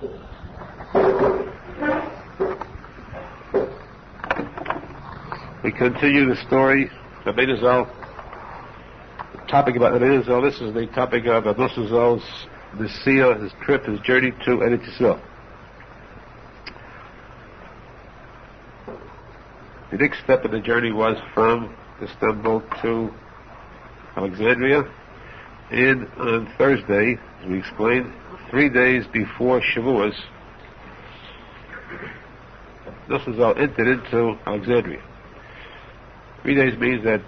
We continue the story of Arizal. The topic about Arizal, this is the topic of Arizal's Nesiah, his trip, his journey to Eretz Yisrael. The next step of the journey was from Istanbul to Alexandria, and on Thursday, as we explained, 3 days before Shavuos, Rosenfeld entered into Alexandria. 3 days means that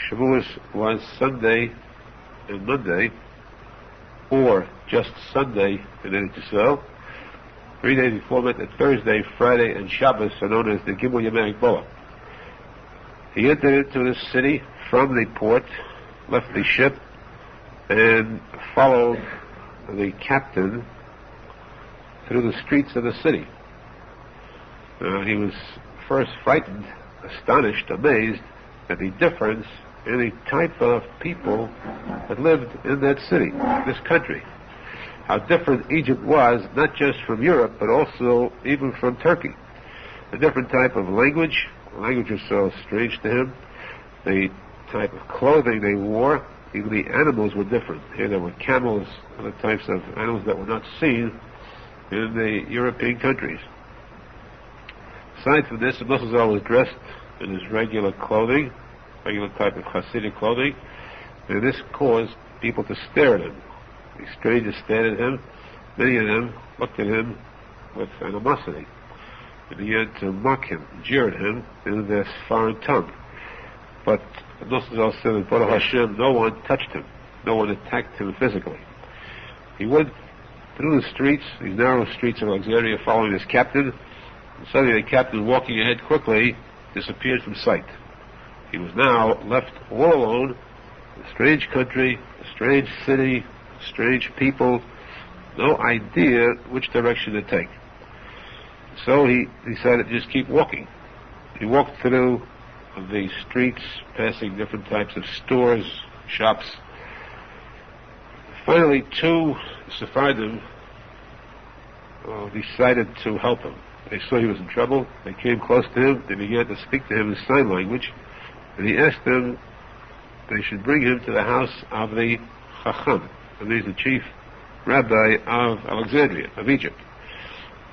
Shavuos was Sunday and Monday, or just Sunday in Eretz Yisrael. 3 days before meant that Thursday, Friday, and Shabbos are known as the Gimel Yemei Bola. He entered into this city from the port, left the ship, and followed the captain through the streets of the city. He was first frightened, astonished, amazed at the difference in the type of people that lived in that city, this country. How different Egypt was, not just from Europe, but also even from Turkey. A different type of language. The language was so strange to him. The type of clothing they wore, even the animals were different. Here there were camels, other types of animals that were not seen in the European countries. Aside from this, Rosenfeld was dressed in his regular clothing, regular type of Hasidic clothing, and this caused people to stare at him. The strangers stared at him. Many of them looked at him with animosity. They began to mock him, jeer at him in their foreign tongue. But Rosenfeld said that Baruch Hashem, no one touched him. No one attacked him physically. He went through the streets, these narrow streets of Alexandria, following his captain. And suddenly the captain, walking ahead quickly, disappeared from sight. He was now left all alone, in a strange country, a strange city, strange people, no idea which direction to take. So he decided to just keep walking. He walked through the streets, passing different types of stores, shops. Finally, two Sephardim decided to help him. They saw he was in trouble. They came close to him. They began to speak to him in sign language. And he asked them they should bring him to the house of the Chacham. And he's the chief rabbi of Alexandria, of Egypt.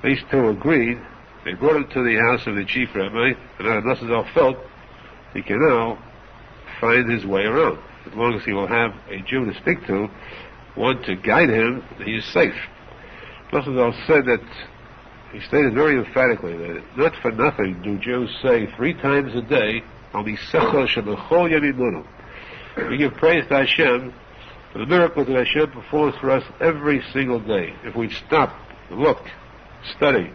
These two agreed. They brought him to the house of the chief rabbi, and Rosenfeld felt he can now find his way around. As long as he will have a Jew to speak to, one to guide him, he is safe. Rosenfeld said that, he stated very emphatically that not for nothing do Jews say 3 times a day, we give praise to Hashem for the miracles that Hashem performs for us every single day. If we'd stop, look, study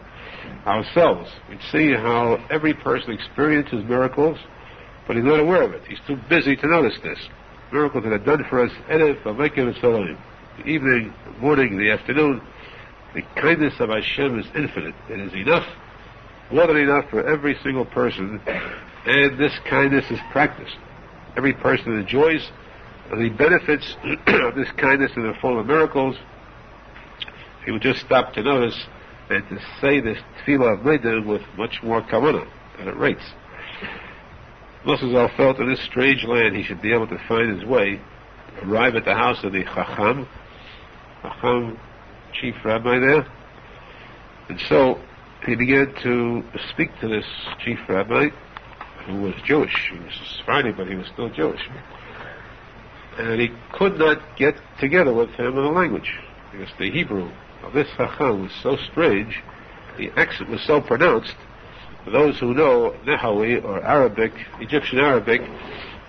ourselves, we'd see how every person experiences miracles, but he's not aware of it. He's too busy to notice this. Miracles that are done for us, the evening, the morning, the afternoon. The kindness of Hashem is infinite. It is enough, more than enough for every single person, and this kindness is practiced. Every person enjoys the benefits of this kindness in the form of miracles. He would just stop to notice and to say this tefillah of Neidim with much more kavanah than it rates. Rosenfeld felt in this strange land he should be able to find his way, arrive at the house of the Chacham, chief rabbi there. And so he began to speak to this chief rabbi, who was Jewish. He was Sephardi, but he was still Jewish. And he could not get together with him in the language, because the Hebrew of this Chacham was so strange, the accent was so pronounced. For those who know Nehawi, or Arabic, Egyptian Arabic,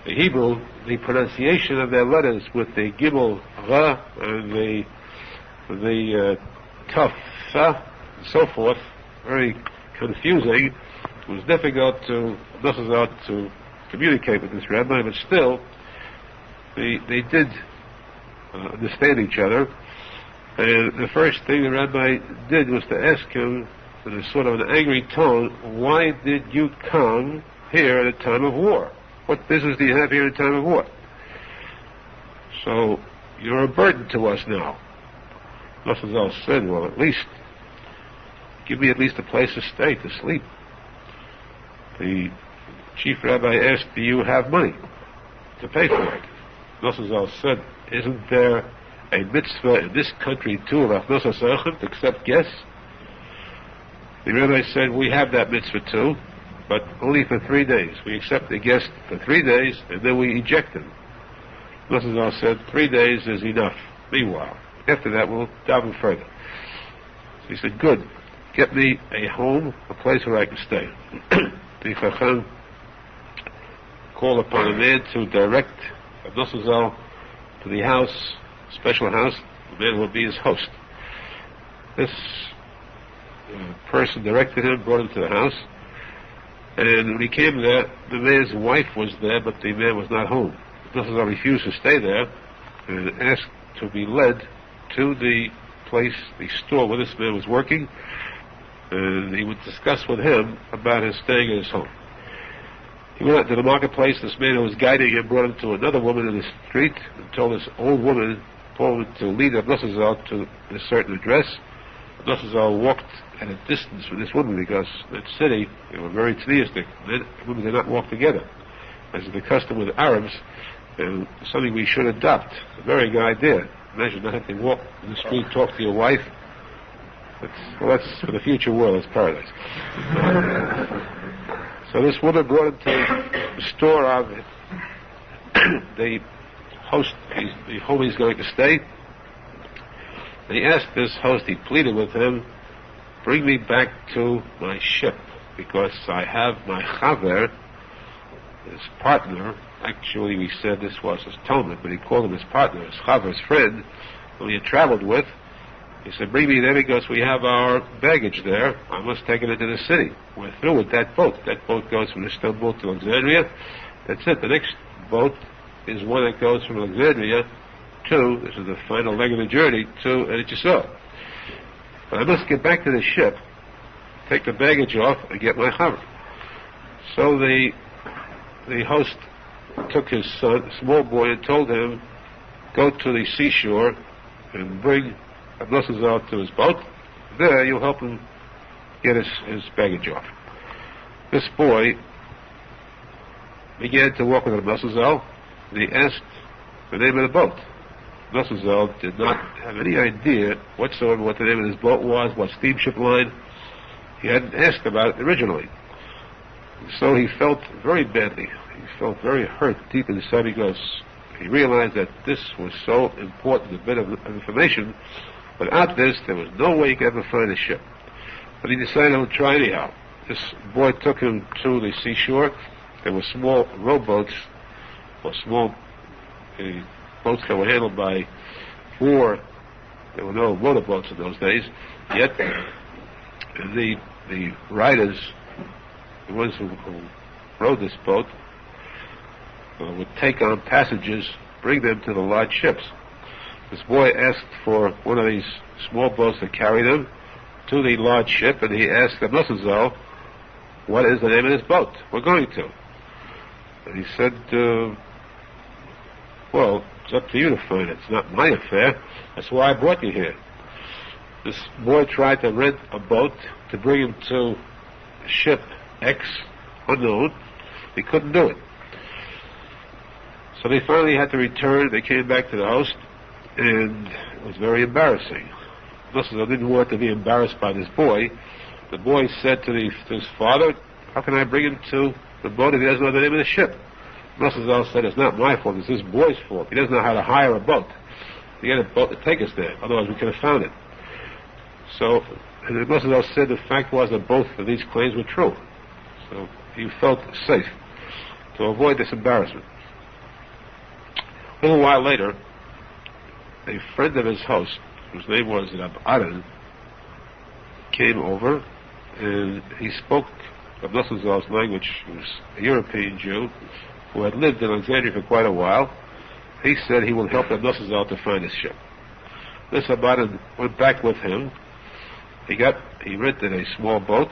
the Hebrew, the pronunciation of their letters with the Gimel, Ra, and the Taf, and so forth, very confusing. It was difficult to communicate with this rabbi, but still, they did understand each other. And the first thing the rabbi did was to ask him, in a sort of an angry tone, why did you come here at a time of war? What business do you have here at a time of war? So, you're a burden to us now. Rosenfeld said, well, at least, give me at least a place to stay, to sleep. The chief rabbi asked, do you have money to pay for it? Rosenfeld said, isn't there a mitzvah in this country too, Rav Nosson, to accept guests? The rabbi said, we have that mitzvah too, but only for 3 days. We accept the guest for 3 days, and then we eject him. Rosenfeld said, 3 days is enough. Meanwhile, after that, we'll daven further. So he said, good. Get me a home, a place where I can stay. The Chacham called upon a man to direct Rosenfeld to the house, special house. The man will be his host. This person directed him, brought him to the house, and when he came there, the man's wife was there, but the man was not home. Rosenfeld refused to stay there and asked to be led to the place, the store where this man was working, and he would discuss with him about his staying in his home. He went out to the marketplace. This man who was guiding him brought him to another woman in the street and told this old woman to lead Rosenfeld to a certain address. Rosenfeld walked at a distance from this woman because in that city they were very theistic. Men and women did not walk together, as is the custom with Arabs, and something we should adopt. A very good idea. Imagine not having to walk in the street, talk to your wife. That's for the future world, it's paradise. So this woman brought him to the store of the host, the home he's going to stay. And he asked this host, he pleaded with him, bring me back to my ship, because I have my chaver, his partner. Actually, we said this was his Talmud, but he called him his partner, his chaver, his friend, who he had traveled with. He said, bring me there because we have our baggage there. I must take it into the city. We're through with that boat. That boat goes from Istanbul to Alexandria. That's it. The next boat is one that goes from Alexandria to, this is the final leg of the journey, to Eretz. But I must get back to the ship, take the baggage off, and get my chaver. So the host took his son, small boy, and told him, go to the seashore and bring Rosenfeld to his boat. There you'll help him get his baggage off. This boy began to walk with Rosenfeld, and he asked the name of the boat. Rosenfeld did not have any idea whatsoever what the name of his boat was, what steamship line. He hadn't asked about it originally. So he felt very badly. He felt very hurt deep inside because he realized that this was so important a bit of information. Without this, there was no way he could ever find a ship. But he decided to try anyhow. This boy took him to the seashore. There were small rowboats, or small boats that were handled by 4. There were no motorboats in those days. Yet, the riders, the ones who rowed this boat, would take on passengers, bring them to the large ships. This boy asked for one of these small boats to carry them to the large ship, and he asked the Rosenfeld, what is the name of this boat we're going to? And he said, well, it's up to you to find it. It's not my affair. That's why I brought you here. This boy tried to rent a boat to bring him to ship X, unknown. He couldn't do it. So they finally had to return. They came back to the host, and it was very embarrassing. Rosenfeld didn't want to be embarrassed by this boy. The boy said to his father, how can I bring him to the boat if he doesn't know the name of the ship? Rosenfeld said, it's not my fault, it's this boy's fault. He doesn't know how to hire a boat. He had a boat to take us there, otherwise we could have found it. So, and Rosenfeld said the fact was that both of these claims were true. So he felt safe to avoid this embarrassment. A little while later, a friend of his host, whose name was Aharon, came over, and he spoke of Rosenfeld's language. He was a European Jew who had lived in Alexandria for quite a while. He said he would help Rosenfeld to find his ship. This Aharon went back with him. He rented a small boat,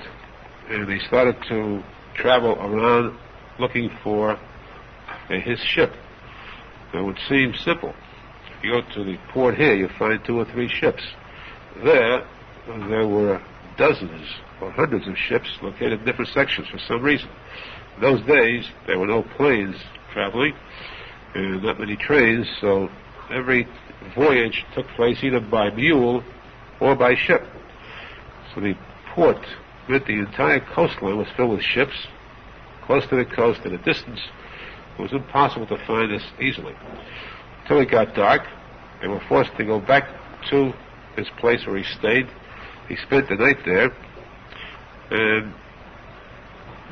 and they started to travel around looking for his ship. It would seem simple. If you go to the port here, you'll find 2 or 3 ships. there were dozens or hundreds of ships located in different sections for some reason. In those days, there were no planes traveling and not many trains, so every voyage took place either by mule or by ship. So the port meant the entire coastline was filled with ships close to the coast. In a distance, it was impossible to find this easily. Until it got dark, they were forced to go back to his place where he stayed. He spent the night there, and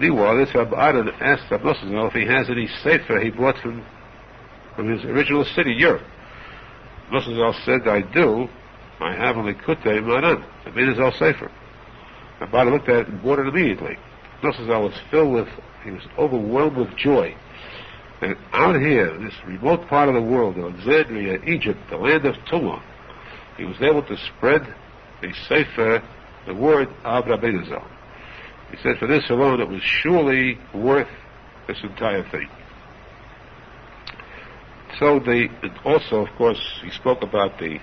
meanwhile, this Rabbi Aharon asked Rav Nosson if he has any sefer he brought from his original city, Europe. Nosson said, I do. I have a Likutei Moharan, the Menachem sefer. Rabbi Aharon looked at it and bought it immediately. Nosson he was overwhelmed with joy. And out here, in this remote part of the world, Alexandria, Egypt, the land of Tumah, he was able to spread a sefer, the word of Rabbi Arizal. He said, for this alone, it was surely worth this entire thing. So also, of course, he spoke about the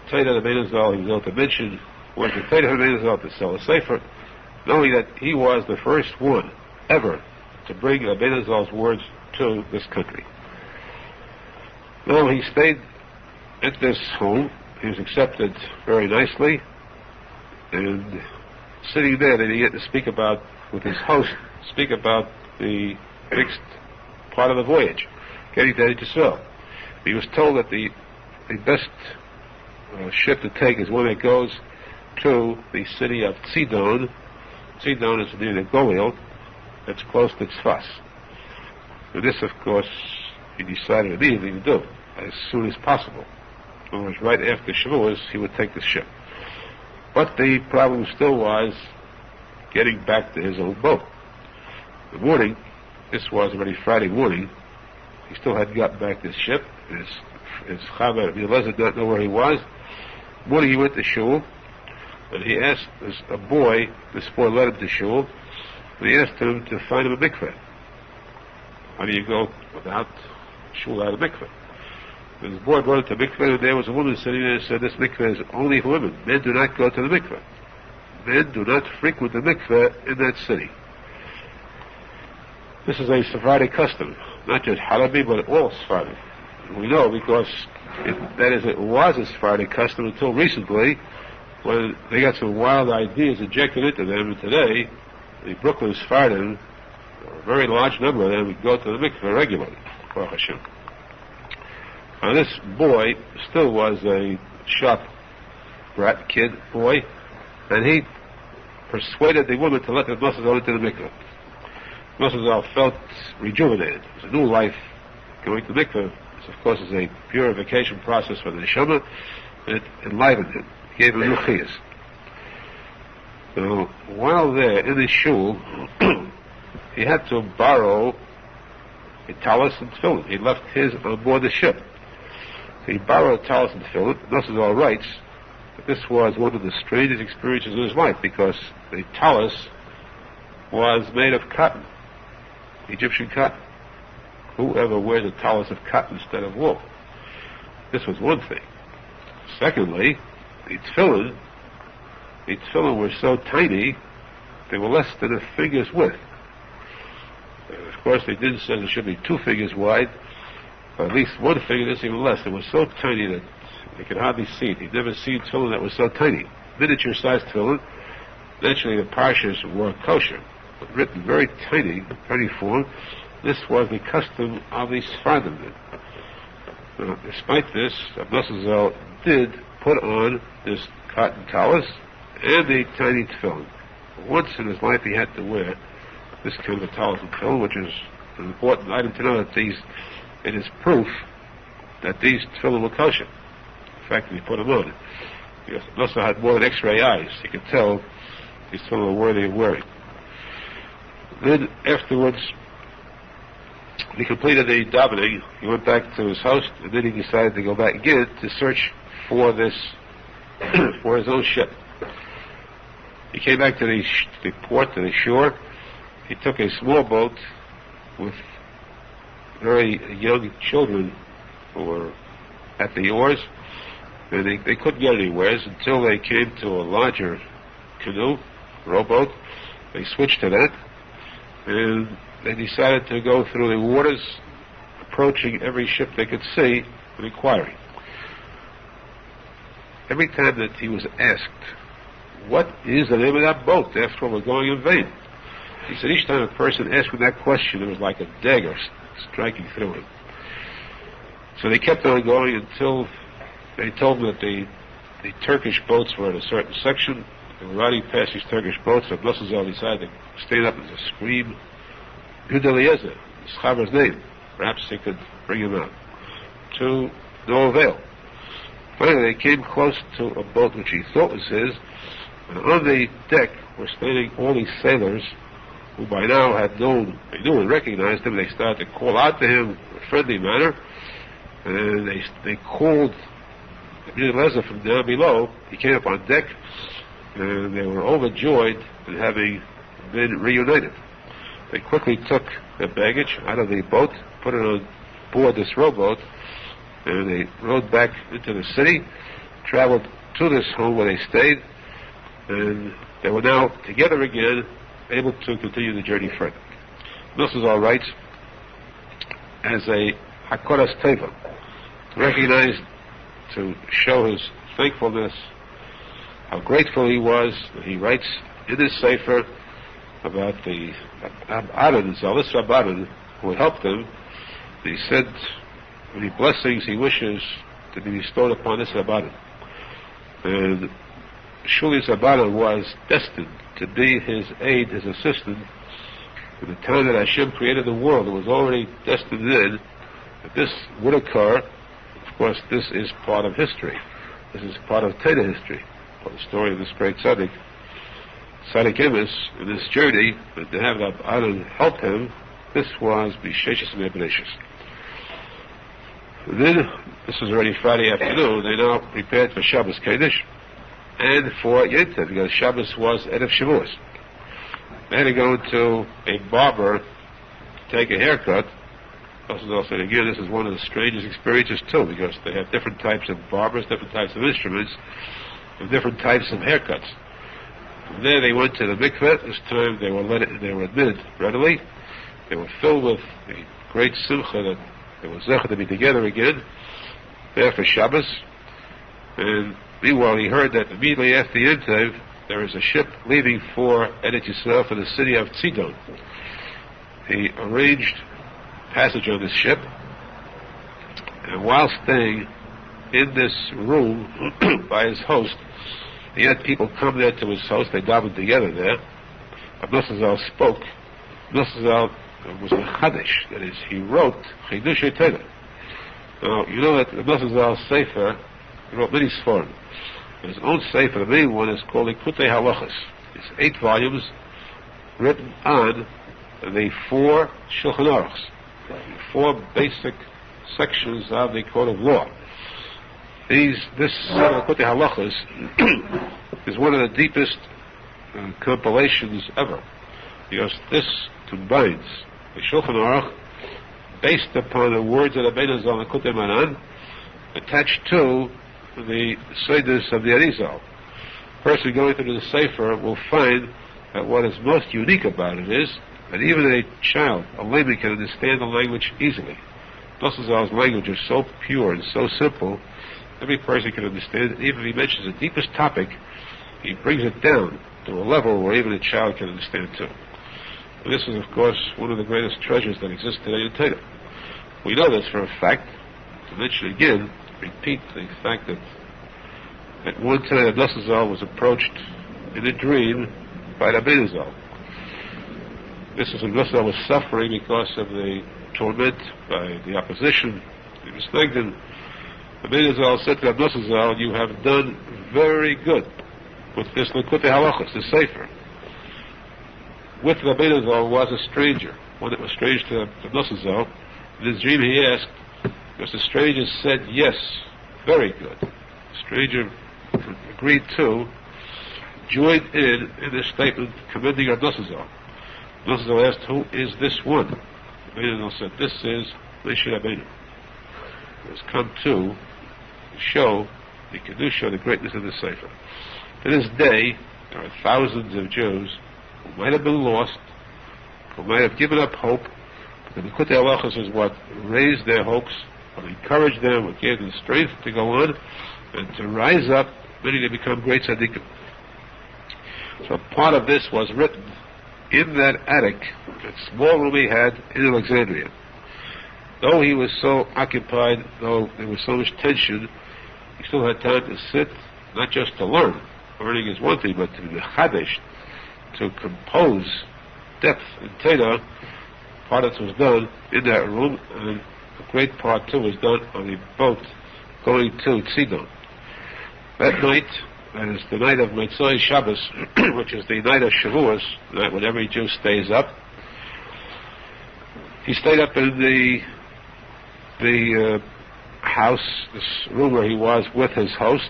Torah of Rabbi Arizal. He was able to mention was the Torah of Rabbi Arizal to sell a sefer, knowing that he was the first one ever to bring Rabbi Arizal's words to this country. Now, he stayed at this home. He was accepted very nicely, and sitting there, they get to speak about, with his host, the next part of the voyage, getting to Yerushalmi. He was told that the best ship to take is one that goes to the city of Tzidon. Tzidon is near the Golil. That's close to Tzfas. And this, of course, he decided immediately to do, as soon as possible. In other words, right after Shavuos, he would take the ship. But the problem still was getting back to his own boat. The morning, this was already Friday morning, he still hadn't gotten back to his ship. His chaver, Eliezer, did not know where he was. Morning he went to shul, and he asked this boy led him to shul, and he asked him to find him a mikveh. How do you go without shul without a mikveh? And his boy brought him to mikveh, and there was a woman sitting there and said, this mikveh is only for women. Men do not go to the mikveh. Men do not frequent the mikveh in that city. This is a Sephardic custom, not just Halabi, but all Sephardic. We know because it was a Sephardic custom until recently, when they got some wild ideas injected into them, and today, the Brooklyn Sephardim, a very large number of them, would go to the mikveh regularly, Baruch Hashem. Now this boy still was a sharp brat kid boy, and he persuaded the woman to let the Nosson into the mikveh. Nosson felt rejuvenated. It was a new life going to the mikveh. This, of course, is a purification process for the neshama, and it enlivened him. It gave him new chiyas. So while there in the shul, he had to borrow a talus and tefillin. He left his on board the ship. So he borrowed a talus and tefillin. Nosson writes that this was one of the strangest experiences of his life, because the talus was made of cotton, Egyptian cotton. Whoever wears a talus of cotton instead of wool? This was one thing. Secondly, the tefillin were so tiny, they were less than a finger's width. Of course, they didn't say it should be 2 fingers wide, but at least 1 finger, that's even less. It was so tiny that you could hardly see it. He'd never seen tefillin that was so tiny. Miniature-sized tefillin. Naturally, the parshas were kosher, but written very tiny form. This was the custom of the Sephardim. Despite this, Nosson did put on this cotton talus and a tiny tefillin. Once in his life, he had to wear this kind of a talus and tefillin, which is an important item to know that it is proof that these tefillin were kosher. The fact that he put them on. Because Nosson had more than X-ray eyes. He could tell these tefillin were worthy of wearing. Then afterwards, he completed the davening. He went back to his host, and then he decided to go back again to search for this, for his own ship. He came back to the port, to the shore. He took a small boat with very young children who were at the oars, And they couldn't get anywhere until they came to a larger canoe, rowboat. They switched to that, and they decided to go through the waters, approaching every ship they could see and inquiring. Every time that he was asked, what is the name of that boat? After all, we're going in vain. He said each time a person asked him that question, it was like a dagger striking through him. So they kept on going until they told him that the Turkish boats were in a certain section. They were riding past these Turkish boats, and Moshe decided to stand up and just scream, Yud Eliezer, his Chaver's name. Perhaps they could bring him out. To no avail. Finally, they came close to a boat which he thought was his, and on the deck were standing all these sailors who by now had known, they knew and recognized him. They started to call out to him in a friendly manner, and they called Eliezer from down below. He came up on deck, and they were overjoyed at having been reunited. They quickly took their baggage out of the boat, put it on board this rowboat, and they rowed back into the city, traveled to this home where they stayed, and they were now together again, able to continue the journey further. Arizal writes, as a Hakoras Teva, to recognize, to show his thankfulness, how grateful he was. He writes in his Sefer about the Aharon, Zalis Rabbanon, who helped him. He said many blessings he wishes to be bestowed upon this Rabbanon. And Shuli's Rabbanon was destined to be his aid, his assistant. In the time that Hashem created the world, it was already destined in that this would occur. Of course, this is part of history. This is part of Torah history, the story of this great tzadik, Tzadik Emes, in this journey, and to have Aharon help him, this was B'Sheshes Me'Bereshis. Then, this was already Friday afternoon, they now prepared for Shabbos Kodesh and for Yom, because Shabbos was Erev Shavuos. They had to go to a barber to take a haircut. Also said again, this is one of the strangest experiences too, because they have different types of barbers, different types of instruments, and different types of haircuts. From there they went to the mikveh. This time they were admitted readily. They were filled with a great simcha that they were zecher to be together again there for Shabbos. And meanwhile he heard that immediately after Yom Tov there is a ship leaving for Eretz Yisrael, for the city of Tzidon. He arranged passage on this ship, and while staying in this room by his host, he had people come there to his house. They davened together there. Arizal spoke. Arizal was a chadash, that is, he wrote Chidushei Torah. Now, you know that Arizal's Sefer, he wrote many sforim. His own Sefer, the main one, is called Likutei Halachos. It's 8 volumes written on the 4 Shulchan Aruchs, the 4 basic sections of the Code of Law. This Likutei Halachos is one of the deepest compilations ever, because this combines the Shulchan Aruch based upon the words of the Arizal Likutei Maran attached to the Seidos of the Arizal. A person going through the Sefer will find that what is most unique about it is that even a child, a layman, can understand the language easily. Arizal's language is so pure and so simple, every person can understand it. Even if he mentions the deepest topic, he brings it down to a level where even a child can understand too. And this is, of course, one of the greatest treasures that exists today in Torah. We know this for a fact. To mention again, repeat the fact that at one time Arizal was approached in a dream by Rabbi Nachman. This is when Arizal was suffering because of the torment by the opposition. He was thinking, Rabbi Nachman said to Rabbi Nachman, you have done very good with this Likutei Halachos, this Sefer. With Rabbi Nachman was a stranger, one that was strange to Rabbi Nachman. In his dream he asked, because the stranger said, yes, very good. The stranger agreed to, joined in this statement commending Rabbi Nachman. Rabbi Nachman asked, who is this one? Rabbi Nachman said, this is Moshe Rabbeinu. He has come to show the kedusha, the greatness of the sefer. To this day, there are thousands of Jews who might have been lost, who might have given up hope, but the Likutei Halachos is what raised their hopes, what encouraged them, what gave them strength to go on and to rise up, many to become great tzaddikim. So part of this was written in that attic, that small room he had in Alexandria. Though he was so occupied, though there was so much tension, he still had time to sit, not just to learn. Learning is one thing, but to be chadesh, to compose depth in Torah. Part of it was done in that room, and a great part too was done on the boat going to Tzidon. That night, that is the night of Motzei Shabbos, which is the night of Shavuos, the night when every Jew stays up. He stayed up in the house, this room where he was with his host.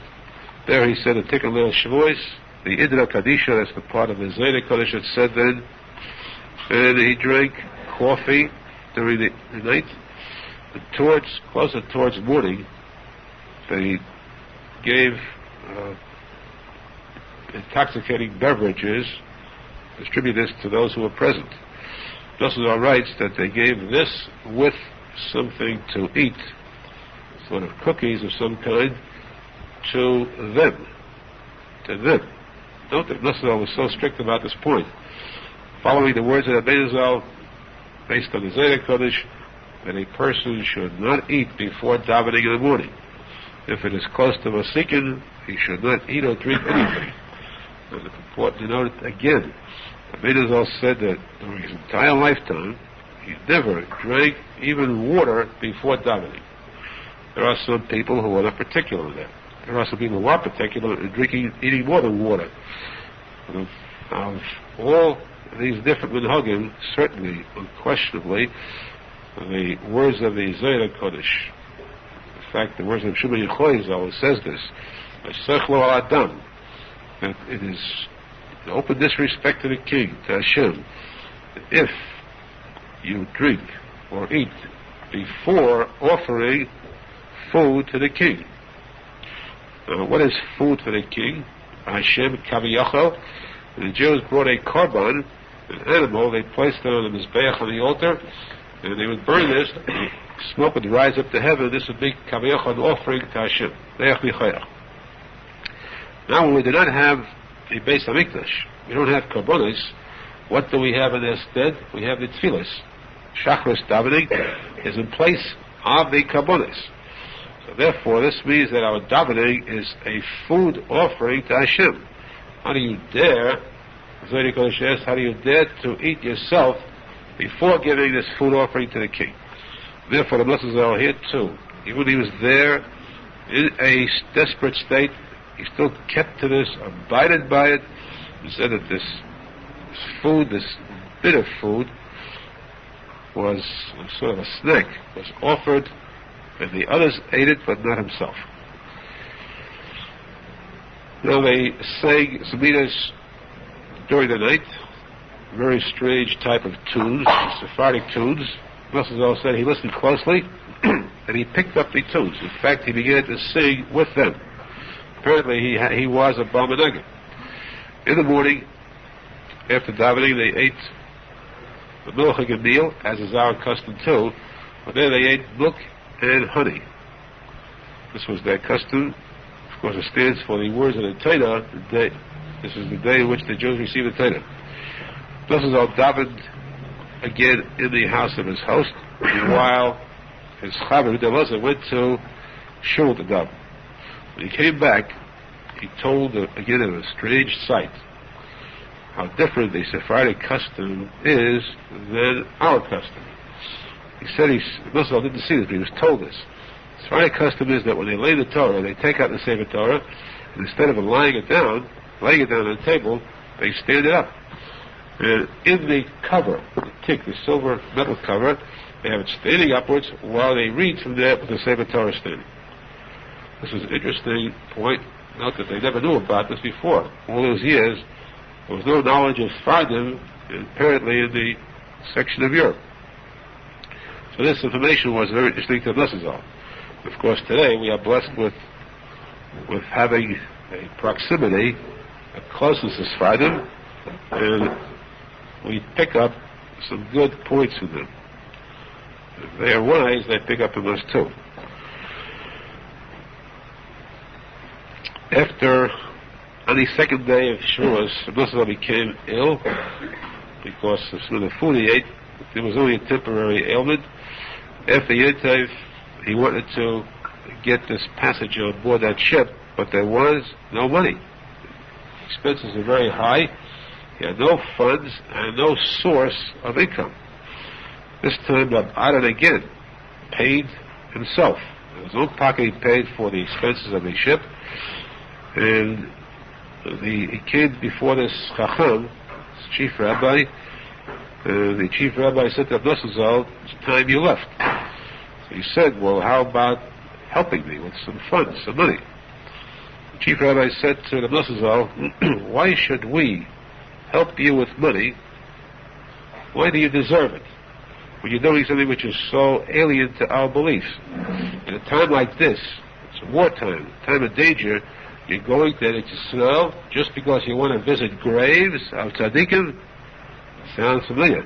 There he said a Tikuney Shavuos, the Idra Kadisha, that's the part of the Zayda Kodesh it said then, and he drank coffee during the night. And closer towards morning, they gave intoxicating beverages, distributed this to those who were present. Rosenfeld writes that they gave this with something to eat, sort of cookies of some kind, to them. Note that Rosenfeld was so strict about this point. Following the words of Arizal, based on the Zayda Kodesh, that a person should not eat before davening in the morning. If it is close to Masikin, he should not eat or drink anything. And it's important to note again, Arizal said that during his entire lifetime, he never drank even water before davening. There are some people who are not particular in that. There are some people who are particular in eating more than water. Of all these different minhagim, certainly, unquestionably, the words of the Zayda Kodesh, in fact, the words of Shulchan Arizal says this, Adam, that it is an open disrespect to the king, to Hashem, if you drink or eat before offering food to the king. Now, what is food for the king? Hashem Kaviyachal. The Jews brought a korban, an animal, they placed it on the mizbeach on the altar, and they would burn this, and the smoke would rise up to heaven. This would be Kaviyachal, an offering to Hashem. Now, when we do not have a Beis HaMikdash, we don't have korbanos, what do we have in their stead? We have the tefillas. Shachris davening is in place of the korbanos. So therefore, this means that our davening is a food offering to Hashem. How do you dare, Zayda Kodesh asks, how do you dare to eat yourself before giving this food offering to the king? Therefore, the blessings are here too. Even when he was there in a desperate state, he still kept to this, abided by it, and said that this food, this bit of food, was sort of a snack, was offered, and the others ate it, but not himself. Now they sang Semitas during the night, very strange type of tunes, Sephardic tunes. Rosenfeld said he listened closely, and he picked up the tunes. In fact, he began to sing with them. Apparently he was a bar menagim. In the morning, after davening, they ate the milchig meal, as is our custom too, but then they ate milk and honey. This was their custom. Of course, it stands for the words of the Torah. This is the day in which the Jews received the Torah. Rosenfeld davened again in the house of his host, while his chavruta went to shul to daven. When he came back, he told again of a strange sight, how different the Sephardic custom is than our custom. He said Rosenfeld didn't see this, but he was told this. The Sephardic custom is that when they lay the Torah, they take out the Sefer Torah, and instead of laying it down on the table, they stand it up. And in the cover, the tick, the silver metal cover, they have it standing upwards while they read from there with the Sefer Torah standing. This was an interesting point. Note that they never knew about this before. All those years, there was no knowledge of Sephardim, apparently in the section of Europe. So this information was very interesting to Rosenfeld. Of course, today we are blessed with with having a proximity, a closeness to Sfardim, and we pick up some good points from them. If they are wise, they pick up from us too. On the second day of Shavuos, Arizal became ill because of some of the food he ate. It was only a temporary ailment. After Yontif, he wanted to get this passage on board that ship, but there was no money. Expenses were very high. He had no funds and no source of income. This time, Aharon again paid himself. In his own pocket, he paid for the expenses of the ship. And he came before this Chacham, this chief rabbi. The chief rabbi said to Arizal, "It's time you left." So he said, "Well, how about helping me with some funds, some money?" The chief rabbi said to Arizal, "Why should we help you with money? Why do you deserve it? When you're doing something which is so alien to our beliefs. In a time like this, it's a wartime, a time of danger, you're going there to Israel just because you want to visit graves of tzadikim? Sounds familiar.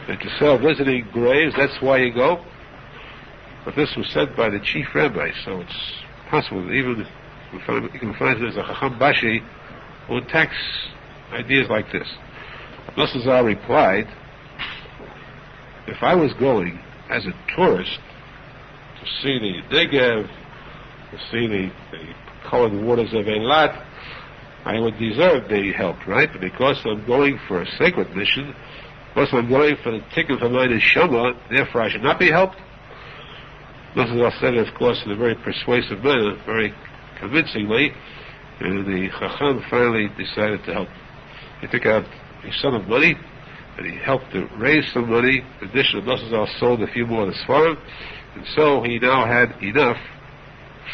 That you Israel visiting graves, that's why you go? But this was said by the chief rabbi, so it's possible that even you can find there's a Chacham Bashi who attacks ideas like this. Arizal replied, if I was going as a tourist to see the Negev, to see the colored waters of Eilat, I would deserve being helped, right? But because I'm going for a sacred mission, because I'm going for the tikkun for my neshama, therefore I should not be helped. Arizal said it, of course, in a very persuasive manner, very convincingly, and the Chacham finally decided to help. He took out a sum of money, and he helped to raise some money. In addition, Arizal sold a few more of the Sfarim, and so he now had enough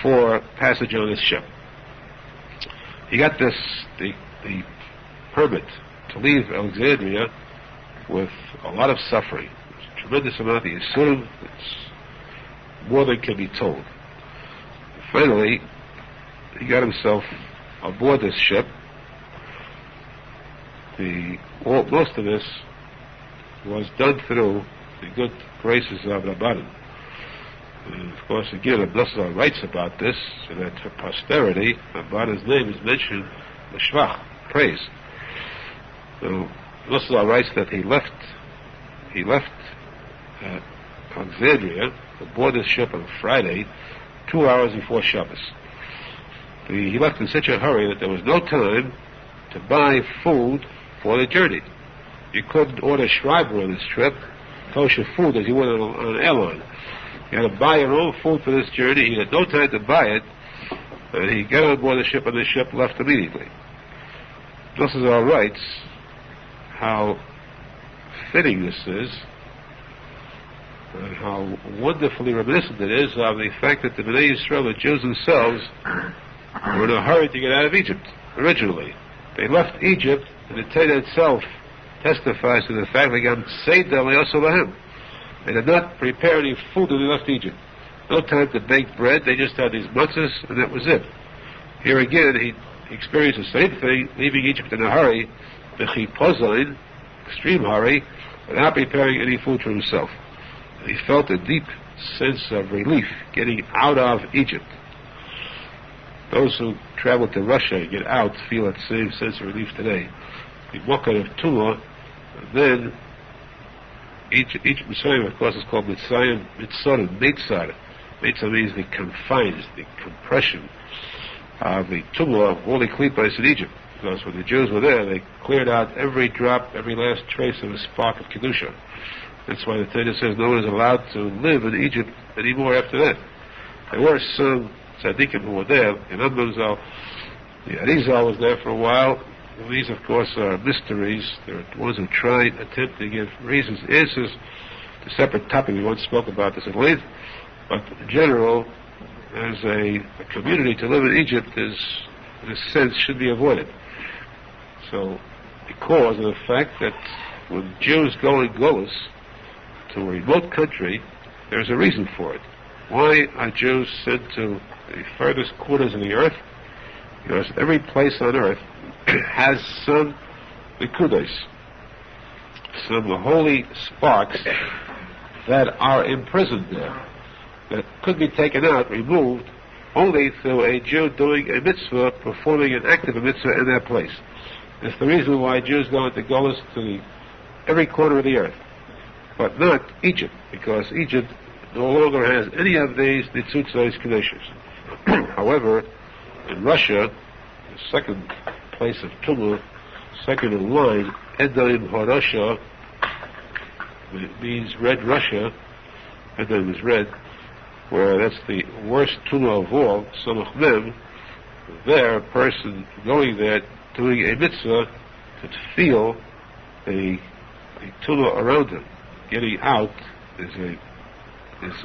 for passage on his ship. He got the permit to leave Alexandria with a lot of suffering. It's a tremendous amount of Yisurim. It's more than can be told. Finally, he got himself aboard this ship. Most of this was done through the good graces of Rabbanim. And of course, again, Arizal writes about this, so that for posterity, Rabbanim's name is mentioned, the Shvach, praise. So Arizal writes that he left Alexandria aboard this ship on Friday, 2 hours before Shabbos. He left in such a hurry that there was no time to buy food for the journey. You couldn't order Schreiber on this trip, kosher food, as you would on an airline. You had to buy your own food for this journey. He had no time to buy it, and he got on board the ship, and the ship left immediately. Arizal writes how fitting this is, and how wonderfully reminiscent it is of the fact that the Bnei Yisrael, the Jews themselves, were in a hurry to get out of Egypt originally. They left Egypt, and the Torah itself testifies to the fact that they did not prepare any food when they left Egypt. No time to bake bread, they just had these matzahs, and that was it. Here again, he experienced the same thing, leaving Egypt in a hurry, extreme hurry, without preparing any food for himself. And he felt a deep sense of relief getting out of Egypt. Those who travel to Russia and get out feel that same sense of relief today. The Mokkah of Tumah, then Egypt, Mitzrayim, of course, is called Mitzrayim, Mitzrayim, Meitzar. Meitzar means the confines, the compression of the Tumah of all the Klippas in Egypt. Because when the Jews were there, they cleared out every drop, every last trace of a spark of Kedusha. That's why the Torah says no one is allowed to live in Egypt anymore after that. There were some tzadikim who were there, in Arizal. The Arizal was there for a while. These, of course, are mysteries. There are ones who try, attempt to give reasons, answers. It's a separate topic. We once spoke about this at length. But in general, as a community to live in Egypt is, in a sense, should be avoided. So, because of the fact that when Jews go in Golus to a remote country, there's a reason for it. Why are Jews sent to the furthest corners of the earth, because every place on earth has some nekudos, some holy sparks that are imprisoned there, that could be taken out, removed, only through a Jew doing a mitzvah, performing an act of a mitzvah in that place. It's the reason why Jews go into Golos to every corner of the earth, but not Egypt, because Egypt no longer has any of these nitzutzos kedushes. However, in Russia, the second place of tumah, second in line, Edom Horosha, it means red Russia. Edom is red, where that's the worst tumah of all, Samach Mem. There, a person going there, doing a mitzvah, could feel the tumah around him. Getting out is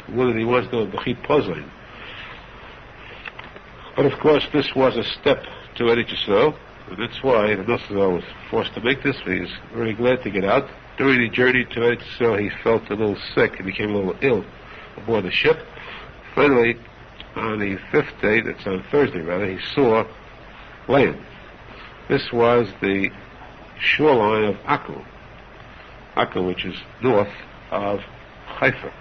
one of the ones called b'chit pozin. But of course, this was a step to Eretz Yisrael, and that's why the Nosson was forced to make this. He was very glad to get out. During the journey to Eretz Yisrael, he felt a little sick and became a little ill aboard the ship. Finally, on the fifth day, that's on Thursday rather, he saw land. This was the shoreline of Akko, which is north of Haifa.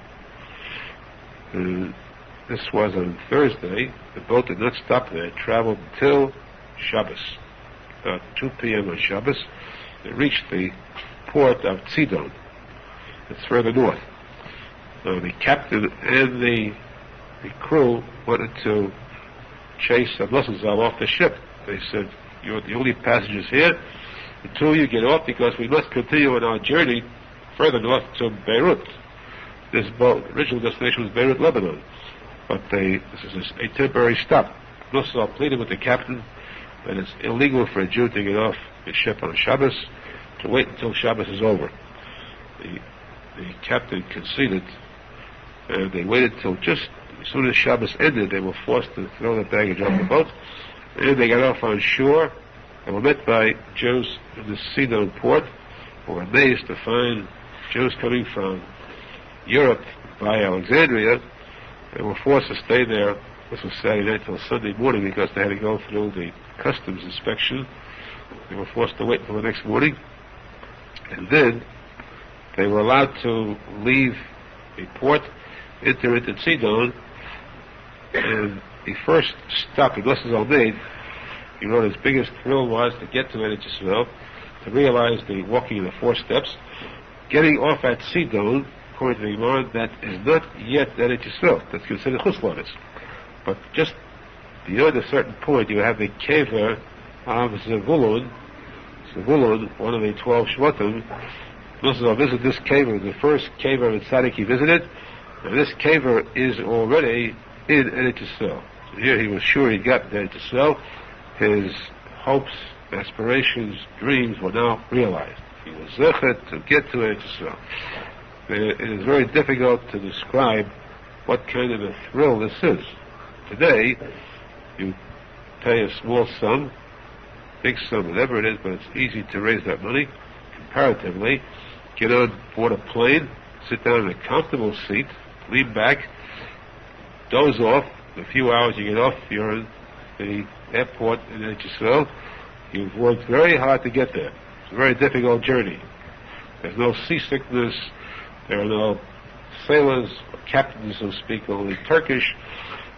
This was on Thursday. The boat did not stop there. It traveled until Shabbos. About 2 p.m. on Shabbos, it reached the port of Tzidon. It's further north. The captain and the crew wanted to chase R Nosson off the ship. They said, "You're the only passengers here. The two of you get off because we must continue on our journey further north to Beirut." This boat, the original destination was Beirut, Lebanon. But this is a temporary stop. Nosson pleaded with the captain that it's illegal for a Jew to get off the ship on Shabbos, to wait until Shabbos is over. The captain conceded, and they waited till just as soon as Shabbos ended. They were forced to throw the baggage off the boat, and they got off on shore and were met by Jews in the Sidon port, who were amazed to find Jews coming from Europe by Alexandria. They were forced to stay there. This was Saturday night till Sunday morning because they had to go through the customs inspection. They were forced to wait until the next morning, and then they were allowed to leave the port, enter into Tzidon, and the first stop that Nosson made, he wrote, his biggest thrill was to get to Eretz Yisrael, to realize the walking in the 4 steps, getting off at Tzidon. According to the Gemara, that is not yet Eretz Yisrael. That's considered Chutzlavis. But just beyond a certain point, you have the kever of Zevulun, one of the 12 Shvatim. Nosson visited this kever, the first kever of tzadik he visited, and this kever is already in Eretz Yisrael. So here he was sure he got Eretz Yisrael. His hopes, aspirations, dreams were now realized. He was zeichet to get to Eretz Yisrael. It is very difficult to describe what kind of a thrill this is. Today, you pay a small sum, big sum, whatever it is, but it's easy to raise that money comparatively. Get on board a plane, sit down in a comfortable seat, lean back, doze off. In a few hours you get off, you're in the airport in Eretz Yisrael. You've worked very hard to get there. It's a very difficult journey. There's no seasickness. There are no sailors or captains who speak only Turkish.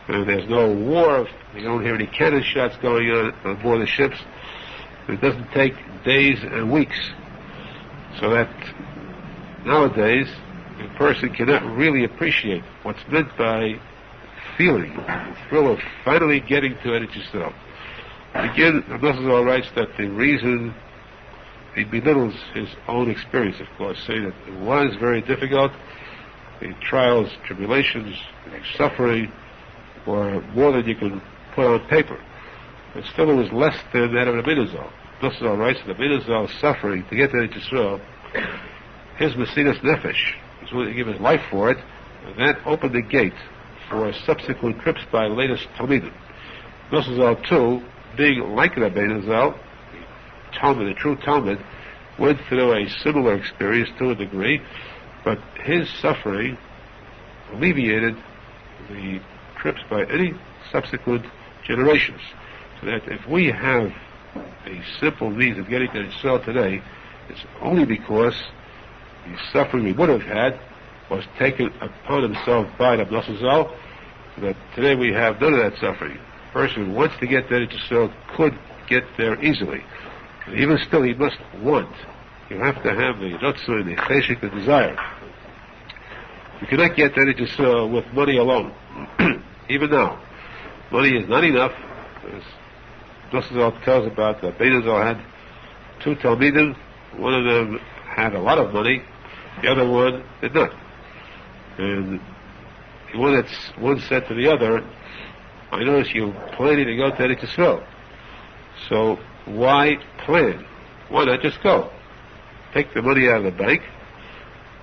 And there's no war. You don't hear any cannon shots going on board the ships. It doesn't take days and weeks. So that nowadays a person cannot really appreciate what's meant by feeling the thrill of finally getting to Eretz Yisrael. Again, R Nosson writes that the reason he belittles his own experience, of course, saying that it was very difficult. The trials, tribulations, the suffering were more than you can put on paper. But still it was less than that of the Arizal. Nosson writes that the Arizal's suffering to get to Eretz Yisrael, his Mesinas Nefesh, was willing to give his life for it, and that opened the gate for subsequent trips by latest Talmidim. Nosson too, being like Rabbi Arizal, the true Talmud, went through a similar experience to a degree, but his suffering alleviated the trips by any subsequent generations. So that if we have a simple means of getting to Yisrael today, it's only because the suffering we would have had was taken upon himself by the Aruch Zohar, so that today we have none of that suffering. A person who wants to get there to Yisrael could get there easily. And even still, he must want. You have to have the Nosson, the cheshik, the desire. You cannot get there to Yisrael with money alone. Even now, money is not enough. As Rosenfeld tells about that Arizal had two Talmidim. One of them had a lot of money, the other one did not. And one said to the other, I notice you're planning to go to Eretz Yisrael. So why plan? Why not just go? Take the money out of the bank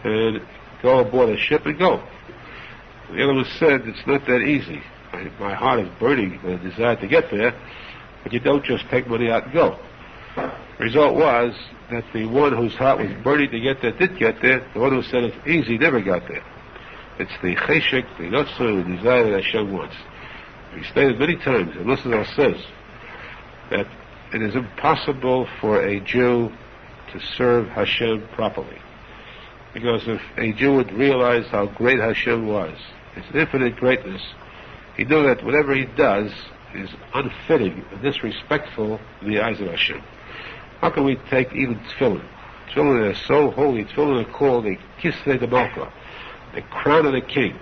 and go aboard a ship and go. The other one said, it's not that easy. My heart is burning with a desire to get there, but you don't just take money out and go. The result was that the one whose heart was burning to get there did get there. The one who said it's easy never got there. It's the cheshik, the Nosson, the desire that Hashem wants. We stated many times, and Rosenfeld says, that it is impossible for a Jew to serve Hashem properly. Because if a Jew would realize how great Hashem was, His infinite greatness, he knew that whatever he does is unfitting and disrespectful in the eyes of Hashem. How can we take even tefillin? Tefillin are so holy. Tefillin are called the kisvei de malka, the crown of the king.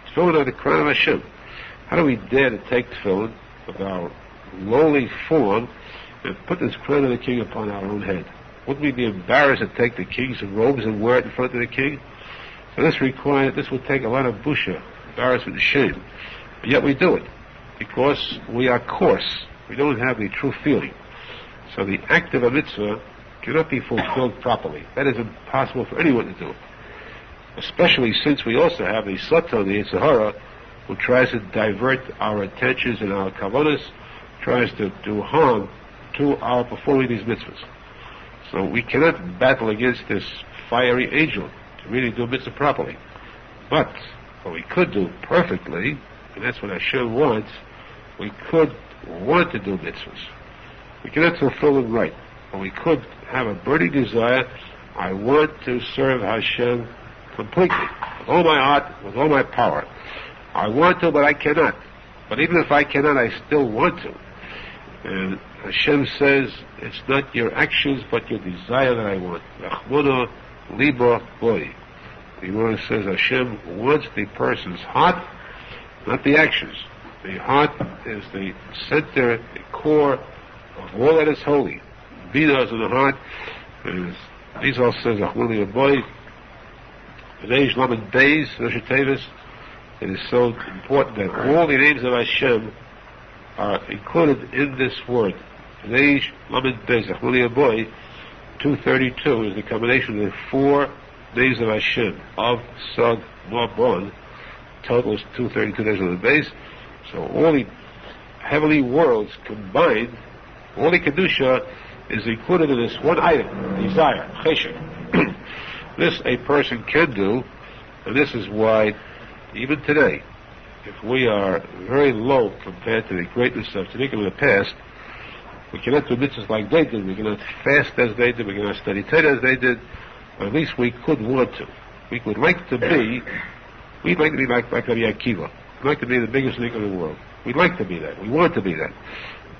Tefillin are the crown of Hashem. How do we dare to take tefillin of our lowly form and put this crown of the king upon our own head? Wouldn't we be embarrassed to take the king's robes and wear it in front of the king? So this would take a lot of busha, embarrassment and shame. But yet we do it, because we are coarse. We don't have the true feeling. So the act of a mitzvah cannot be fulfilled properly. That is impossible for anyone to do. Especially since we also have the Satan, the Sahara, who tries to divert our attentions and our kavanas, tries to do harm to our performing these mitzvahs. So we cannot battle against this fiery angel to really do mitzvah properly. But what we could do perfectly, and that's what Hashem wants, we could want to do mitzvahs. We cannot fulfill them right, but we could have a burning desire. I want to serve Hashem completely, with all my heart, with all my power. I want to, but I cannot. But even if I cannot, I still want to. And Hashem says, it's not your actions, but your desire that I want. Rachmana liba boy. The Gemara says Hashem wants the person's heart, not the actions. The heart is the center, the core of all that is holy. Bina is in the heart. And Arizal says, Rachmana liba boy. V'neish lamed beis, Rosh Tevis. It is so important that all the names of Hashem are included in this word. V'neish lamed beis, Rachmana liba boy. 232 is the combination of the four names of Hashem, of, Sod, Bon, total is 232 names of the base. So all the heavenly worlds combined, all the Kedusha is included in this one item, desire, cheshek. This a person can do, and this is why, even today, if we are very low compared to the greatness of tzaddikim in the past, we cannot do mitzvahs like they did, we cannot fast as they did, we cannot study Torah as they did, but at least we could want to. We would like to be, we'd like to be like Rabbi Yaakov. We'd like to be the biggest league in the world. We'd like to be that. We want to be that.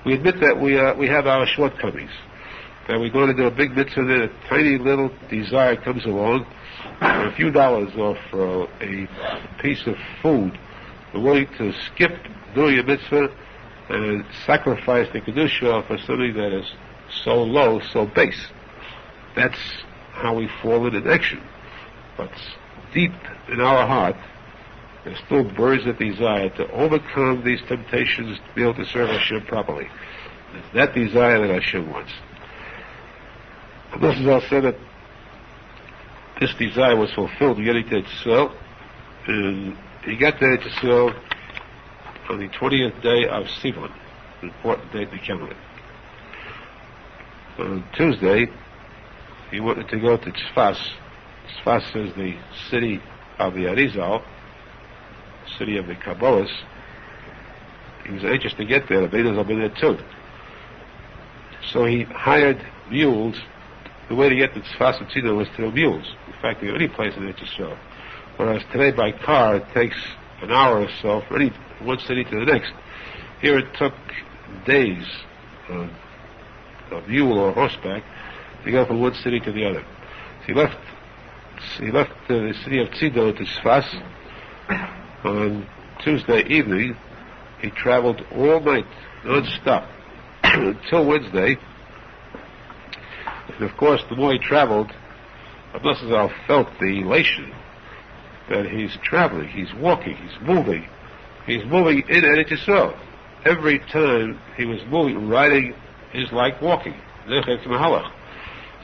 We admit that we have our shortcomings. That we're going to do a big mitzvah, then a tiny little desire comes along, for a few dollars or for a piece of food. We're willing to skip doing a mitzvah and sacrifice the Kedusha for something that is so low, so base. That's how we fall in action. But deep in our heart, there still burns a desire to overcome these temptations to be able to serve Hashem properly. It's that desire that Hashem wants. And Rosenfeld said that this desire was fulfilled in getting to Yisrael, and he got to Yisrael on the 20th day of Sivan, an important date in the calendar. On Tuesday, he wanted to go to Tzfas. Tzfas is the city of the Arizal, city of the Kabbalahs, he was anxious to get there. The Beidus have been there too. So he hired mules. The way to get to Tzfas and Tzidon was through mules. In fact, the only place in Israel. Whereas today by car it takes an hour or so from one city to the next. Here it took days of mule or horseback to go from one city to the other. So he left the city of Tzidon to Tzfas on Tuesday evening. He traveled all night, non-stop, until Wednesday. And of course, the more he traveled, Rav Nosson felt the elation that he's traveling, he's walking, he's moving. He's moving in Eretz Yisrael. Every time he was moving, riding is like walking. So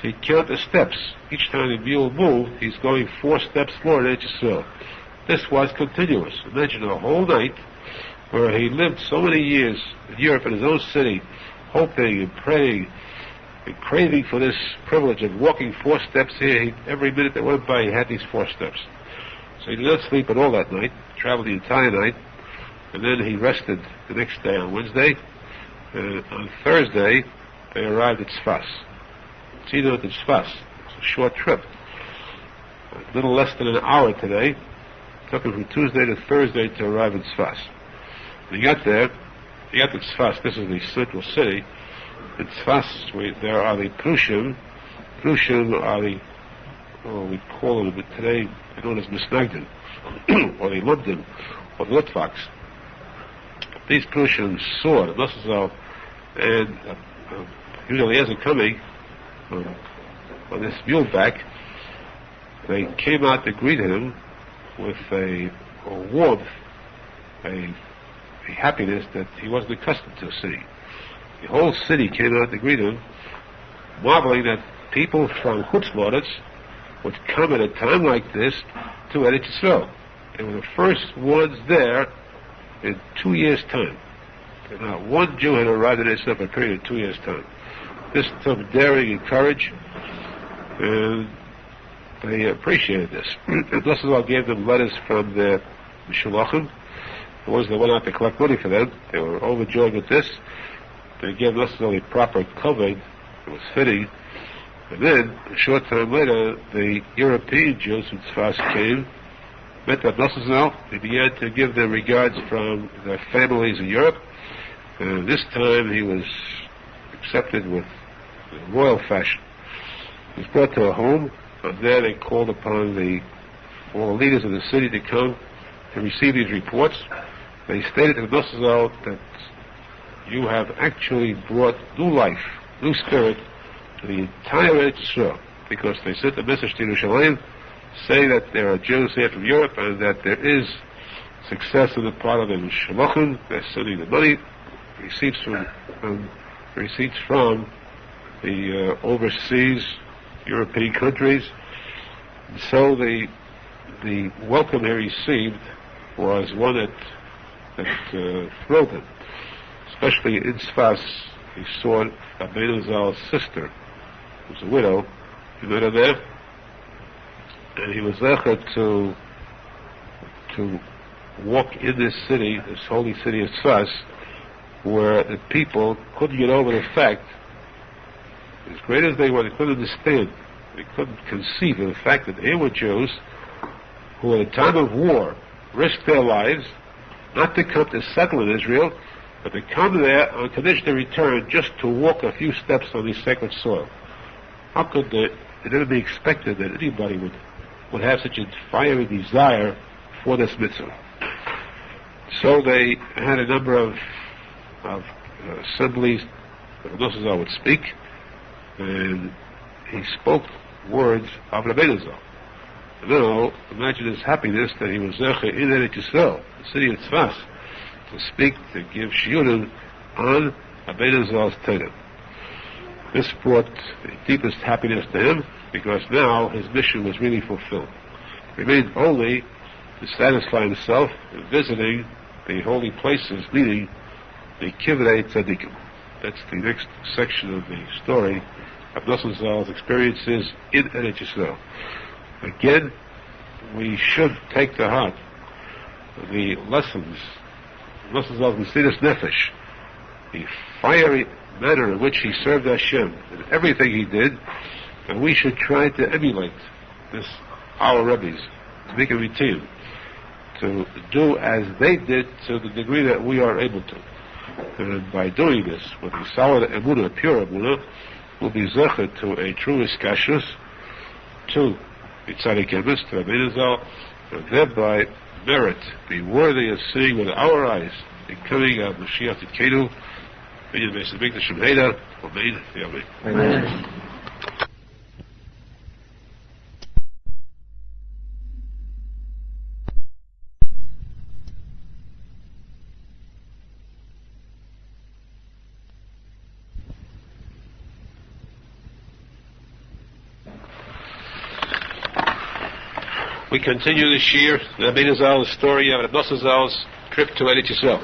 he counted the steps. Each time the mule moved, he's going 4 steps more in Eretz Yisrael. This was continuous. Imagine a whole night where he lived so many years in Europe in his own city, hoping and praying and craving for this privilege of walking 4 steps here. Every minute that went by, he had these 4 steps. So he did not sleep at all that night, traveled the entire night, and then he rested the next day on Wednesday. On Thursday, they arrived at Tzfas. Tzidon to Tzfas. It's a short trip. A little less than an hour today. It took him from Tuesday to Thursday to arrive in Tzfas. When he got there, he got to Tzfas. This is the central city. In Tzfas, there are the Prushim. Prushim are the, we call them today, they're known as Misnagdim, or the Lumdim, or the Litvaks. These Prushim saw the Nosson and usually as they're coming on this muleback, they came out to greet him with a warmth, a happiness that he wasn't accustomed to seeing. The whole city came out to greet him, marveling that people from Chutzlords would come at a time like this to Eretz Yisrael. They were the first ones there in 2 years' time. And not one Jew had arrived in Israel for a period of 2 years' time. This took daring and courage, and they appreciated this. And Nosson gave them letters from the Shulchan, the ones that went out to collect money for them. They were overjoyed with this. They gave Nosson a proper covering. It was fitting. And then, a short time later, the European Jews from Tzfas came, met Rav Nosson. They began to give their regards from their families in Europe. And this time he was accepted with royal fashion. He was brought to a home, and there they called upon all the leaders of the city to come to receive these reports. They stated to Nosson that you have actually brought new life, new spirit to the entire Eretz Yisrael, because they sent a message to Yerushalmi saying that there are Jews here from Europe and that there is success on the part of the Shulchan. They're sending the money, receipts from the overseas European countries. And so the welcome he received was one that thrilled him. Especially in Tzfas, he saw Arizal's sister, who was a widow. He met her there, and he was there to walk in this city, this holy city of Tzfas, where the people couldn't get over the fact, as great as they were, they couldn't understand, they couldn't conceive of the fact that here were Jews who at a time of war risked their lives not to come to settle in Israel, but to come there on condition to return just to walk a few steps on the sacred soil. How could it ever be expected that anybody would have such a fiery desire for this mitzvah? So they had a number of assemblies that Nosson would speak, and he spoke words of Rabbi Nachman. Now, imagine his happiness that he was there in Eretz Yisrael, the city of Tzfas, to speak, to give shiurim on Rabbi Nachman's Torah. This brought the deepest happiness to him, because now his mission was really fulfilled. It remained only to satisfy himself in visiting the holy places, meaning the kivrei tzadikim. That's the next section of the story of Nosson's experiences in Eretz Yisrael. Again, we should take to heart the lessons Rosenfeld Mesidas Nefesh, the fiery manner in which he served Hashem in everything he did, and we should try to emulate this, our rabbis, to make a routine, to do as they did to the degree that we are able to. And by doing this, with the solid emunah, pure emunah, we'll be zecher to a true iskashus, to the tzadik emes, to Rabbi Arizal, and thereby merit, be worthy of seeing with our eyes the coming of Mashiach Tikuney Zohar. Amen. We continue this year Rabbi Arizal's story of Rabbi Nosson's trip to Eretz Yisrael.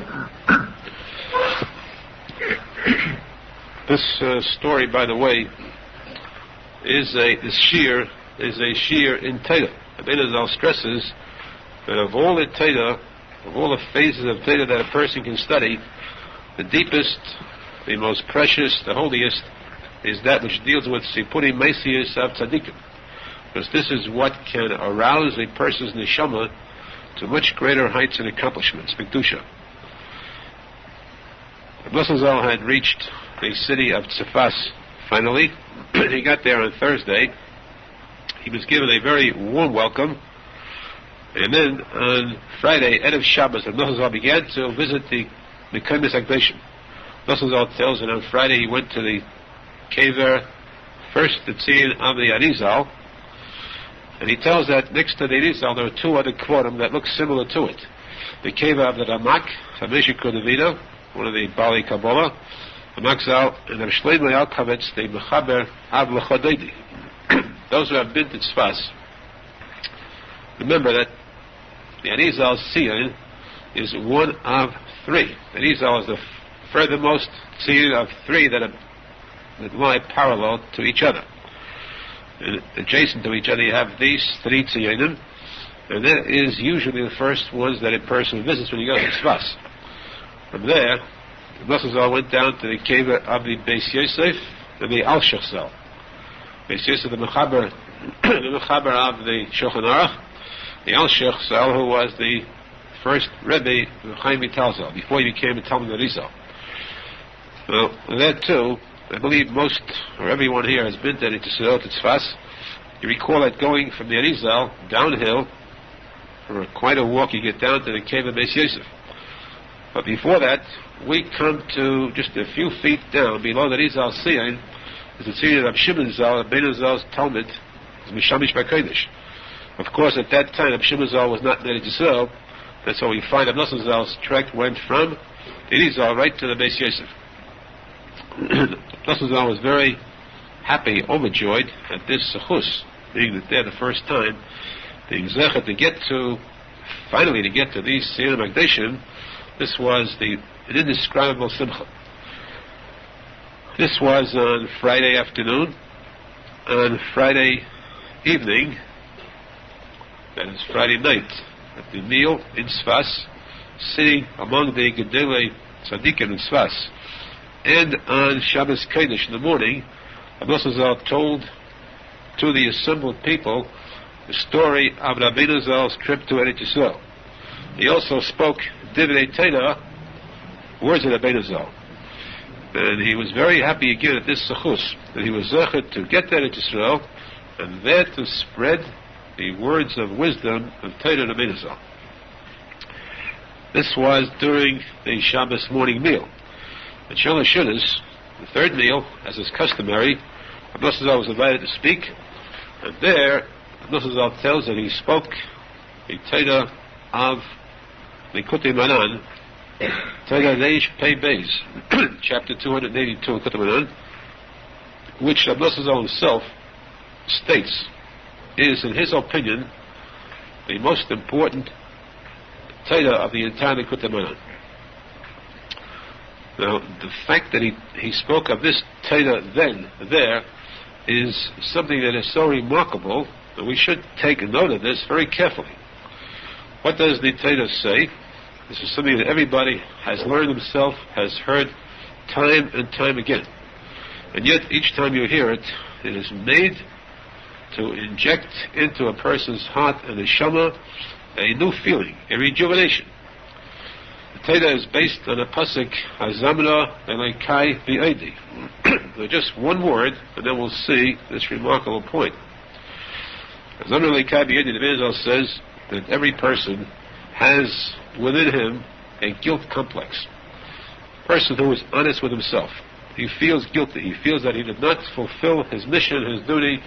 This story, by the way, is a sheer in Torah. Rabbi Arizal stresses that of all the Torah, of all the phases of Torah that a person can study, the deepest, the most precious, the holiest, is that which deals with Sipuri Mesias of tzadikim. Because this is what can arouse a person's neshama to much greater heights and accomplishments, B'kedusha. Moshe Feinstein had reached the city of Tzfas finally. He got there on Thursday. He was given a very warm welcome. And then on Friday, Erev Shabbos, Moshe Feinstein began to visit the Kemes Akdeshim. Moshe Feinstein tells that on Friday he went to the kever, first the tzin of the Arizal, and he tells that next to the Arizal there are two other kvorim that look similar to it. The kever of the Ramak, Hamishik Kudavida, one of the Bali Kabbalah, the Makzal, and the Shleimah Al-Kavetz, the Mechaber Av L'Chodedi. Those who have been to Tzfas, remember that the Arizal Tzion is one of three. The Arizal is the furthermost Tzion of three that lie parallel to each other. And adjacent to each other you have these three Tzionim, and that is usually the first ones that a person visits when he goes to Tzfas. From there, Moshe Feinstein went down to the cave of the Beis Yosef and the Al-Shech Zal. Beis Yosef, the Mechaber of the Shulchan Aruch, the Al-Shech Zal, who was the first Rebbe of Chaim Vital before he became a Talmud Arizal. Well, that too, I believe most or everyone here has been to Tzfas. You recall that going from the Arizal downhill for quite a walk, you get down to the cave of Beis Yosef. But before that, we come to just a few feet down below the Arizal Tzion, is the Tzion of Shimon Zal, Rabbeinu Zal's Talmud, is Mishamish B'Kodesh. Of course, at that time, Shimon Zal was not in Eretz Yisrael. That's how we find that Moshe Zal's trek went from the Arizal right to the Beis Yosef. Moshe Zal was very happy, overjoyed at this sechus, being there the first time, being zecher to get to these Syrian Magdeshim. This was an indescribable simcha. This was on Friday afternoon. On Friday evening, that is Friday night, at the meal in Tzfas, sitting among the Gedolei Tzadikim in Tzfas, and on Shabbos Kodesh in the morning, Moshe Feinstein told to the assembled people the story of Rabbeinu Zal's trip to Eretz Yisrael. He also spoke Divrei Torah, words of Rabbeinu Zal. And he was very happy again at this sechus, that he was zecher to get there to Israel, and there to spread the words of wisdom of Torah and Rabbeinu Zal. This was during the Shabbos morning meal. At Shalosh Shudas, the third meal, as is customary, Moshe Feinstein was invited to speak, and there, Moshe Feinstein tells that he spoke the Torah of the Likutei Moharan, Torah Reish Pei Beis, chapter 282 of Likutei Moharan, which Moshe Feinstein himself states is, in his opinion, the most important Torah of the entire Likutei Moharan. Now, the fact that he spoke of this Torah there is something that is so remarkable that we should take note of this very carefully. What does the Torah say? This is something that everybody has learned himself, has heard time and time again. And yet, each time you hear it, it is made to inject into a person's heart and neshama a new feeling, a rejuvenation. The Torah is based on a posek, Hazamna Elokai V'Odi. Just one word, and then we'll see this remarkable point. Hazamna Elokai V'Odi, the Arizal says that every person has within him a guilt complex. A person who is honest with himself. He feels guilty. He feels that he did not fulfill his mission, his duty,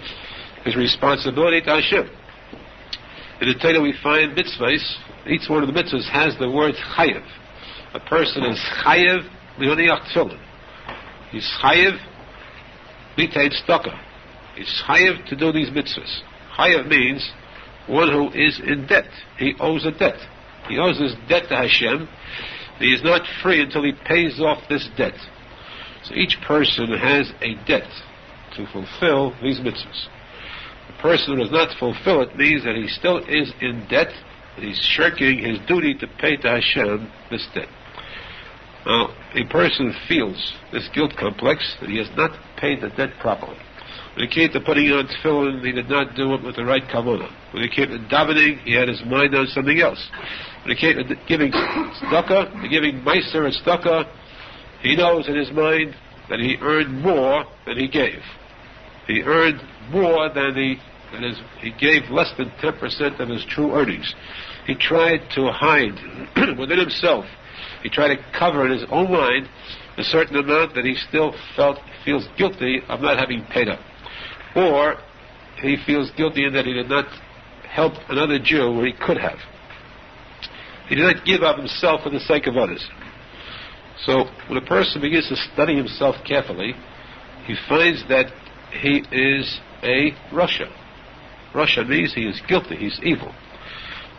his responsibility to Hashem. In the Torah we find mitzvahs. Each one of the mitzvahs has the word chayev. A person is chayev li'oniach tefillin. He's chayev li'tein tzedakah. He's chayev to do these mitzvahs. Chayev means one who is in debt. He owes a debt. He owes his debt to Hashem. He is not free until he pays off this debt. So each person has a debt to fulfill these mitzvahs. The person who does not fulfill it means that he still is in debt, and he's shirking his duty to pay to Hashem this debt. Now, a person feels this guilt complex that he has not paid the debt properly. When it came to putting on tefillin, he did not do it with the right kavanah. When it came to davening, he had his mind on something else. When it came to giving tzedakah, giving meiser and tzedakah, he knows in his mind that he earned more than he gave. He earned more than he gave less than 10% of his true earnings. He tried to hide within himself. He tried to cover in his own mind a certain amount that he still feels guilty of not having paid up. Or he feels guilty in that he did not help another Jew where he could have. He did not give up himself for the sake of others. So when a person begins to study himself carefully, he finds that he is a Rasha. Rasha means he is guilty, he's evil.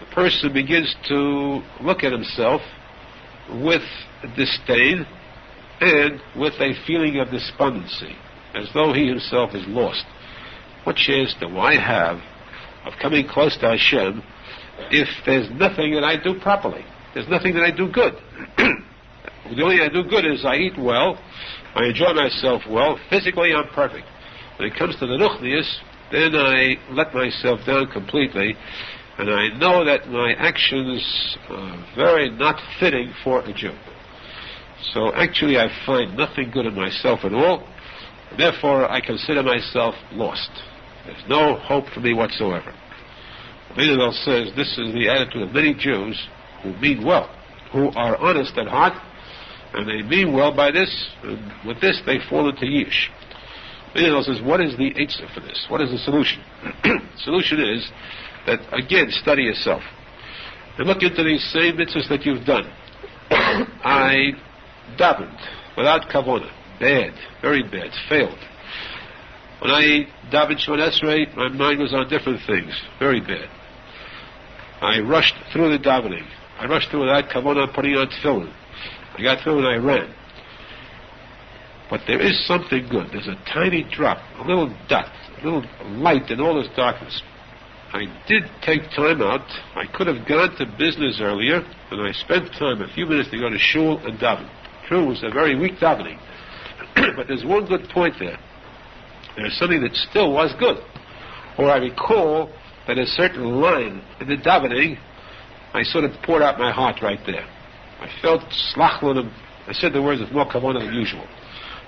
The person begins to look at himself with disdain and with a feeling of despondency, as though he himself is lost. What chance do I have of coming close to Hashem if there's nothing that I do properly? There's nothing that I do good. The only thing I do good is I eat well, I enjoy myself well, physically I'm perfect. When it comes to the ruchnius, then I let myself down completely, and I know that my actions are very not fitting for a Jew. So actually I find nothing good in myself at all, therefore I consider myself lost. There's no hope for me whatsoever. Arizal says this is the attitude of many Jews who mean well, who are honest at heart, and they mean well by this, and with this they fall into yish. Arizal says, what is the answer for this? What is the solution? The solution is that, again, study yourself. And look into these same mitzvahs that you've done. I davened without kavanah. Bad, very bad, failed. When I davened Shemona Esrei, my mind was on different things, very bad. I rushed through the davening. I rushed through without kavanah, putting on tefillin. I got through and I ran. But there is something good. There's a tiny drop, a little dot, a little light in all this darkness. I did take time out. I could have gone to business earlier, and I spent time, a few minutes, to go to shul and daven. True, it was a very weak davening. But there's one good point there. There's something that still was good. Or I recall that a certain line in the davening, I sort of poured out my heart right there. I felt slachlonim. I said the words with more kavanah than usual.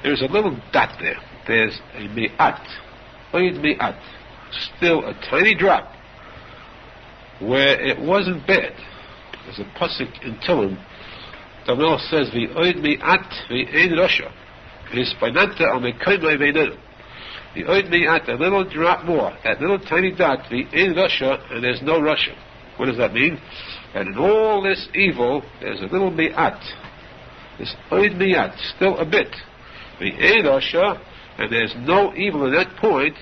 There's a little dot there. There's a me'at. Oid me'at. Still a tiny drop where it wasn't bad. There's a posek in Tehillim. The Melech says, "V'oid me'at v'ein rasha." V'ispainanta al mekoymai v'einenu. V'oid me'at, a little drop more. That little tiny dot, v'ein rasha, and there's no rasha. What does that mean? And in all this evil, there's a little me'at. This oid me'at, still a bit. V'ein rasha, and there's no evil at that point.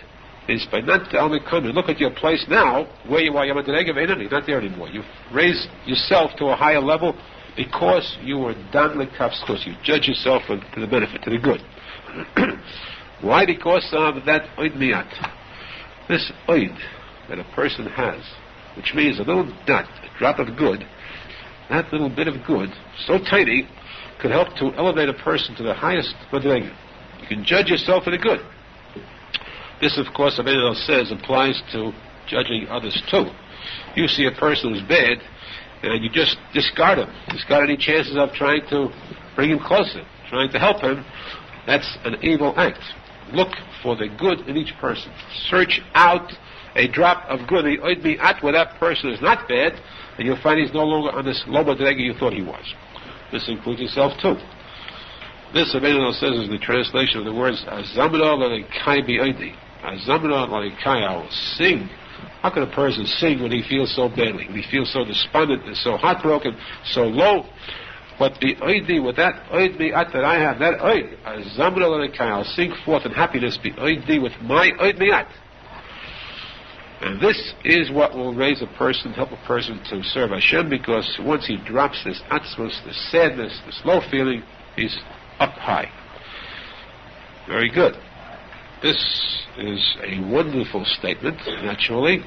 Is by not only coming. Look at your place now, where you are. You're not there anymore. You've raised yourself to a higher level because you were done like because you judge yourself to the benefit, to the good. Why? Because of that oid miyat. This oid that a person has, which means a little dot, a drop of good, that little bit of good, so tiny, could help to elevate a person to the highest madrega. You can judge yourself for the good. This, of course, Arizal says, applies to judging others too. You see a person who's bad, and you just discard him. Discard any chances of trying to bring him closer, trying to help him. That's an evil act. Look for the good in each person. Search out a drop of good, where that person is not bad, and you'll find he's no longer on this low madrega you thought he was. This includes yourself too. This, Arizal says, is the translation of the words Azamra l'Ekai bi'odi. Azamra l'Ekai, I will sing. How can a person sing when he feels so badly, when he feels so despondent and so heartbroken, so low? But bi'odi, with that oid mi'at that I have, that oid, Azamra l'Ekai, I'll sing forth in happiness bi'odi with my oid mi'at. And this is what will raise a person, help a person to serve Hashem, because once he drops this atzmos, this sadness, this low feeling, he's up high. Very good. This is a wonderful statement, naturally.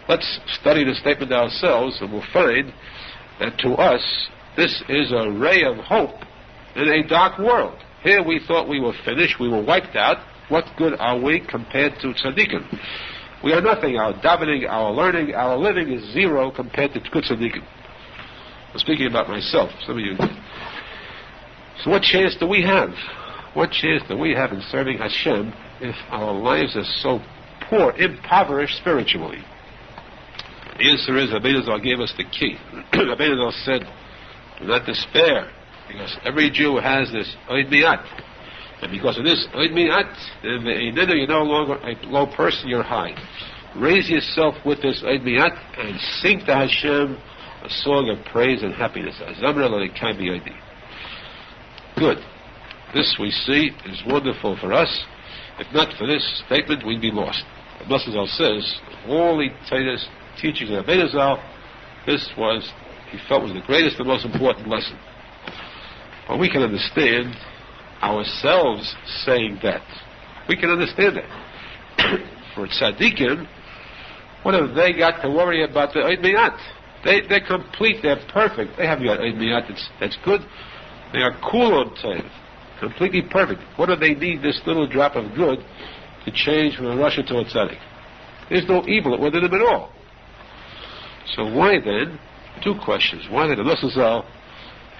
Let's study the statement ourselves, and we'll find that to us, this is a ray of hope in a dark world. Here we thought we were finished, we were wiped out. What good are we compared to tzaddikim? We are nothing. Our davening, our learning, our living is zero compared to good tzaddikim. I'm speaking about myself, some of you. So what chance do we have? What chance do we have in serving Hashem if our lives are so poor, impoverished spiritually? The answer is, Arizal gave us the key. Arizal said, do not despair, because every Jew has this oid mi'at. And because of this oid mi'at, then you're no longer a low person, you're high. Raise yourself with this oid mi'at and sing to Hashem a song of praise and happiness. Azamra l'Ekai bi'odi. Good. This, we see, is wonderful for us. If not for this statement, we'd be lost. Arizal says, all the Torah's teachings of Arizal, this was, he felt, was the greatest and most important lesson. But we can understand ourselves saying that. We can understand that. For tzaddikim, what have they got to worry about the oid mi'at? They're complete, they're perfect. They haven't got oid mi'at that's good. They are cool on Torah, completely perfect. What do they need this little drop of good to change from a rasha to a tzaddik? There's no evil within them at all. So why then, two questions, why did Arizal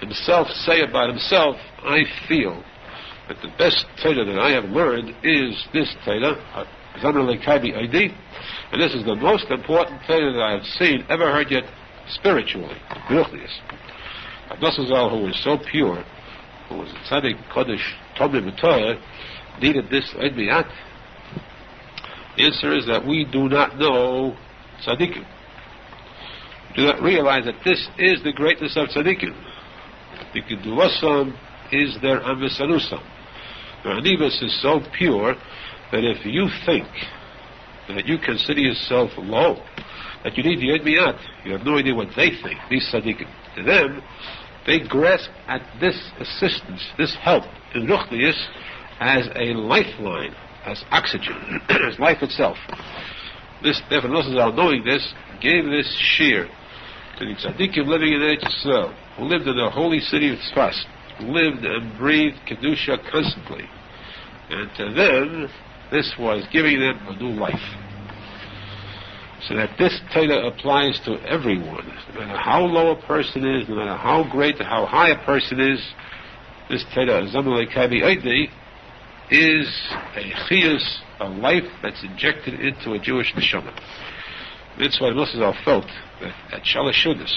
himself say about himself, I feel that the best Torah that I have learned is this Torah, Azamra l'Ekai bi'odi, and this is the most important Torah that I have seen, ever heard yet, spiritually, ruchnius. Arizal, who was so pure, who was a tzaddik, kodesh, tomim, Torah, needed this oid mi'at. The answer is that we do not know tzaddikim. We do not realize that this is the greatness of tzaddikim. The keduvasam is their amisanusam. Their anivas is so pure that if you think that you consider yourself low, that you need the oid mi'at, you have no idea what they think, these tzaddikim. To them, they grasp at this assistance, this help in ruchnius as a lifeline, as oxygen, as life itself. This, therefore, Arizal, knowing this, gave this shear to the tzaddikim living in Eretz Yisrael, who lived in the holy city of Tzfas, who lived and breathed kedusha constantly. And to them, this was giving them a new life. So that this Torah applies to everyone. No matter how low a person is, no matter how great or how high a person is, this Torah, Azamra l'Ekai bi'odi, is a chiyus, a life that's injected into a Jewish neshama. That's why Arizal felt that at Shalosh Shudas,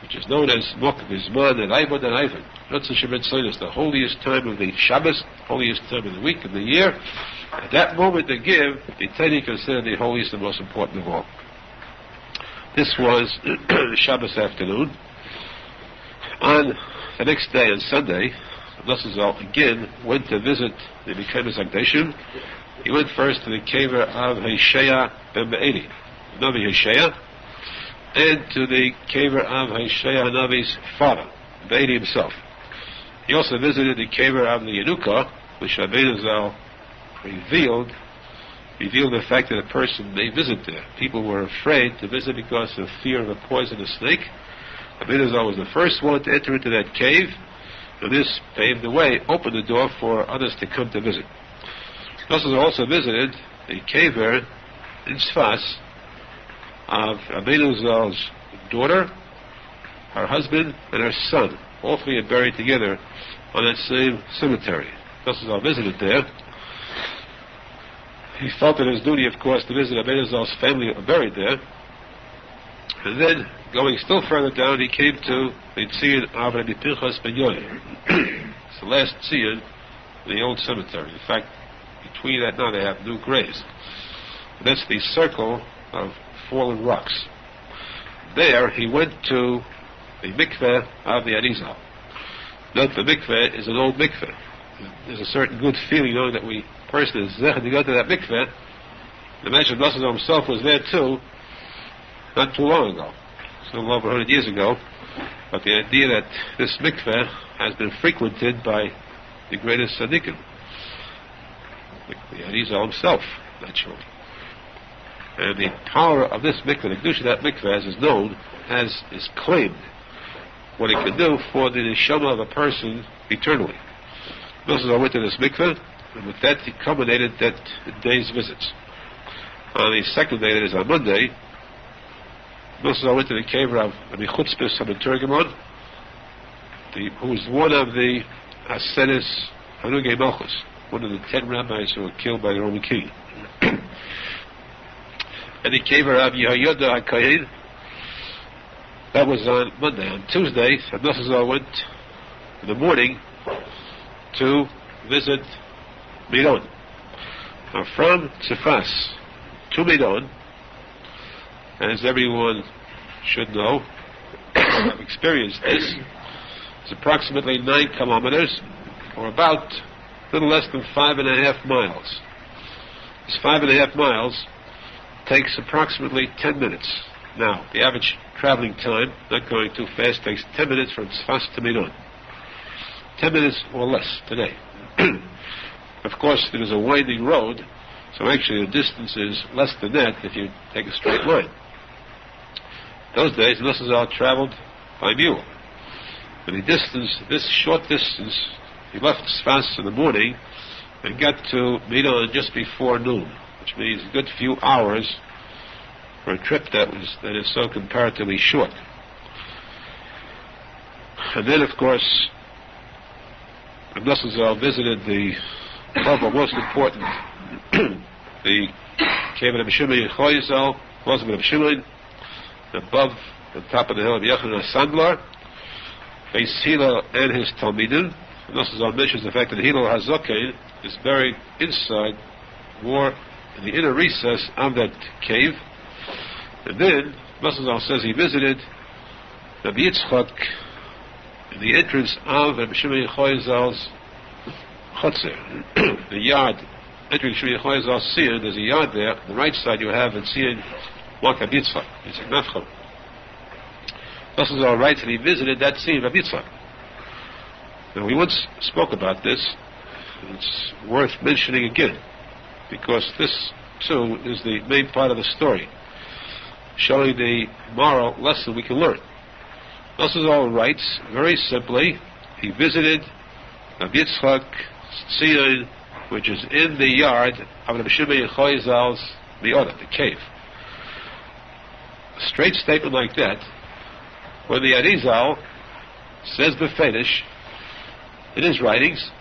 which is known as Mokh Bizman and Aibod and Ivan, the holiest time of the Shabbos, holiest time of the week of the year, at that moment to give, the Torah considered the holiest and most important of all. This was Shabbos afternoon. On the next day, on Sunday, Arizal again went to visit the Menachem Mendel. He went first to the kever of Hosea ben Be'eri, Navi Hosea, and to the kever of Hosea Navi's father, Be'eri himself. He also visited the kever of the Yanukah, which Arizal revealed the fact that a person may visit there. People were afraid to visit because of fear of a poisonous snake. Arizal was the first one to enter into that cave, and this paved the way, opened the door for others to come to visit. Nosson also visited the cave in Sfas of Arizal's daughter, her husband, and her son. All three are buried together on that same cemetery. Nosson visited there. He felt it his duty, of course, to visit Arizal's family who are buried there. And then, going still further down, he came to the Tzion of Rabbi Pinchas ben Yoel. It's the last Tzion in the old cemetery. In fact, between that now they have new graves. And that's the circle of fallen rocks. There, he went to the mikveh of the Arizal. Note the mikveh is an old mikveh. There's a certain good feeling knowing that we person is zecher to go to that mikveh. The Menachem Mendel himself was there too, not too long ago, so over 100 years ago. But the idea that this mikveh has been frequented by the greatest tzaddikim, the Arizal himself, naturally. And the power of this mikveh, the kedusha of that mikveh, as is known, is claimed what it can do for the neshama of a person eternally. Nosson went to this mikveh, and with that he culminated that day's visits. On the second day, that is on Monday, Nosson went to the cave of Rabbi Chutzpis Hameturgamon, who was one of the Asenis Hanugei Malchus, one of the 10 rabbis who were killed by the Roman king. And the cave of Rabbi Yehuda HaKohen, that was on Monday. On Tuesday, Nosson went in the morning to visit Miron. Now from Tzefas to Miron, as everyone should know, have experienced this, it's approximately 9 kilometers, or about a little less than 5.5 miles. This 5.5 miles takes approximately 10 minutes. Now, the average traveling time, not going too fast, takes 10 minutes from Tzefas to Miron. 10 minutes or less today. Of course, it is a winding road, so actually the distance is less than that if you take a straight line. Those days, Nosson traveled by mule. And the distance, this short distance, he left Sfas in the morning and got to Miron just before noon, which means a good few hours for a trip that is so comparatively short. And then, of course, Nosson visited the most important, the cave of Rabbi Shimon Yechoyzel, was of Rabbi Shimon, above the top of the hill of Yochanan Sandlar, Beis Hillel and his Talmidim. Nosson mentions the fact that Hillel HaZokein is buried inside, more in the inner recess of that cave. And then Nosson says he visited Rabbi Yitzchak in the entrance of Rabbi Shimon Yechoyzel's Chotzer, the yard, entering Shimon Yechoyzel's Sion. There's a yard there. On the right side you have in Sion Malka Yitzchak, Yitzchak Nafcham. Nosson writes that he visited that Sion of Yitzchak. Now we once spoke about this, and it's worth mentioning again, because this too is the main part of the story, showing the moral lesson we can learn. Nosson writes very simply, he visited Rabbi Yitzchak Tzion, which is in the yard of Rabbi Shimon Yechoyzel's Me'odah, the cave. A straight statement like that, when the Arizal says befedish in his writings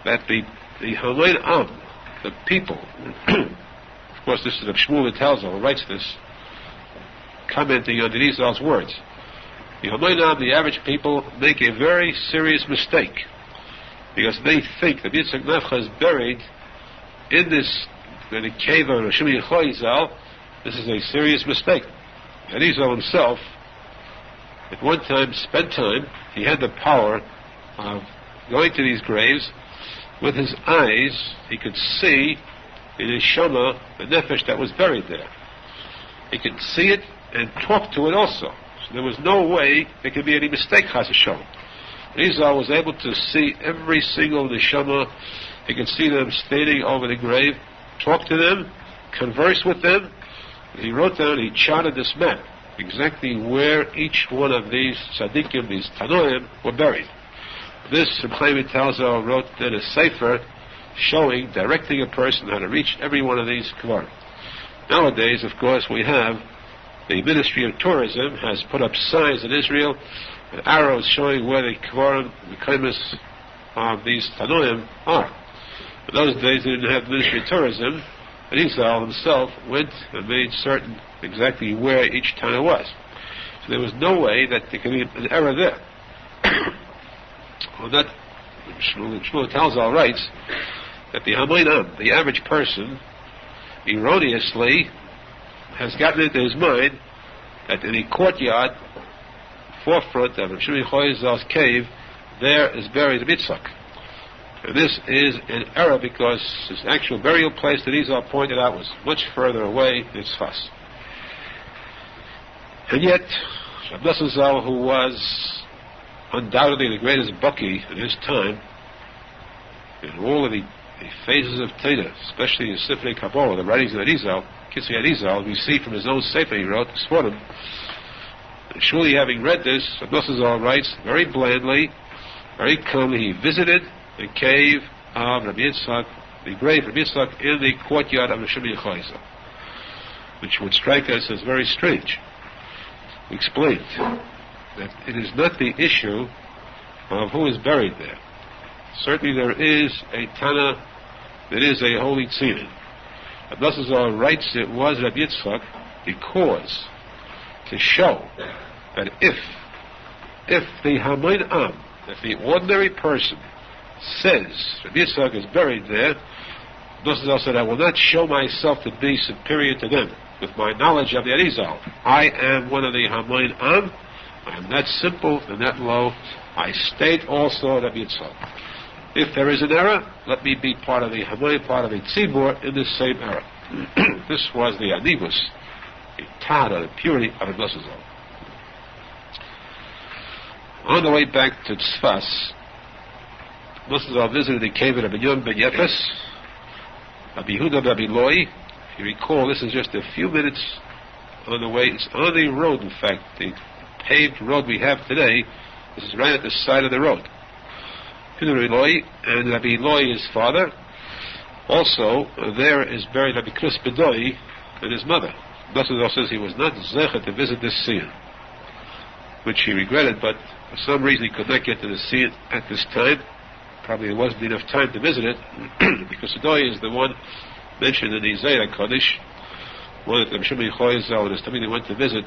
that the Hamayin Am, the people, of course this is Rav Shmuel Talzal who writes this, commenting on the Arizal's words. The Hamayin Am, the average people, make a very serious mistake because they think that Yitzchak Nafcha is buried in the cave of Shimon Yechoyzel. This is a serious mistake. Arizal himself, at one time, spent time, he had the power of going to these graves. With his eyes, he could see the neshama, the nefesh that was buried there. He could see it and talk to it also. So there was no way there could be any mistake, chas v'shalom. Arizal was able to see every single neshama. He could see them standing over the grave, talk to them, converse with them. He wrote down, he charted this map exactly where each one of these tzadikim, these tanoim, were buried. This, Rabbi Nachman wrote in a sefer showing, directing a person how to reach every one of these kvarim. Nowadays, of course, we have the Ministry of Tourism has put up signs in Israel with arrows showing where the kvarim, the kaimus of these tanoim are. In those days, they didn't have the Ministry of Tourism. Arizal himself went and made certain exactly where each tana was. So there was no way that there could be an error there. Well, that Shmuel Talzal writes that the Hamoinam, the average person, erroneously has gotten into his mind that in the courtyard, forefront of Shimon Choizal's cave, there is buried a Yitzchak. And this is an error because his actual burial place that Arizal pointed out was much further away in Tzfas. And yet, Rav Nosson, who was undoubtedly the greatest Baki in his time, in all of the phases of Teda, especially the Sifrei Kabbalah, the writings of Arizal, Kitzur Arizal, we see from his own sefer he wrote, Sforim. Surely, having read this, Rav Nosson writes very blandly, very calmly, he visited the cave of Rabbi Yitzchak, the grave of Rabbi Yitzchak in the courtyard of the Shimon Choizal, which would strike us as very strange. We explained that it is not the issue of who is buried there. Certainly there is a Tana that is a holy tzinin. Rav Nosson writes it was Rabbi Yitzchak because to show that if the Hamoin Am, if the ordinary person says Rabbi Yitzchak is buried there, Nosson said, I will not show myself to be superior to them with my knowledge of the Arizal. I am one of the Hamoin Am. I am that simple and that low. I state also Rabbi Yitzchak. If there is an error, let me be part of the Hamoin, part of the Tzibur in this same error. This was the Anibus, the Tara, the purity of Rabbi Nosson. On the way back to Tzfas, Nosson visited the cave of Rabbi Yom ben Yefes, Rabbi Yehuda, Rabbi Loi. If you recall, this is just a few minutes on the way. It's on the road, in fact. The paved road we have today, this is right at the side of the road. Rabbi Loi, and Rabbi Loi, his father. Also, there is buried Rabbi Krus Bedoi and his mother. Nosson says he was not zecher to visit this scene, which he regretted, but for some reason he could not get to the scene at this time. Probably there wasn't enough time to visit it, because Bedoi is the one mentioned in the Zayra Kodesh, one that the Shimon Choizal and his Tamid went to visit,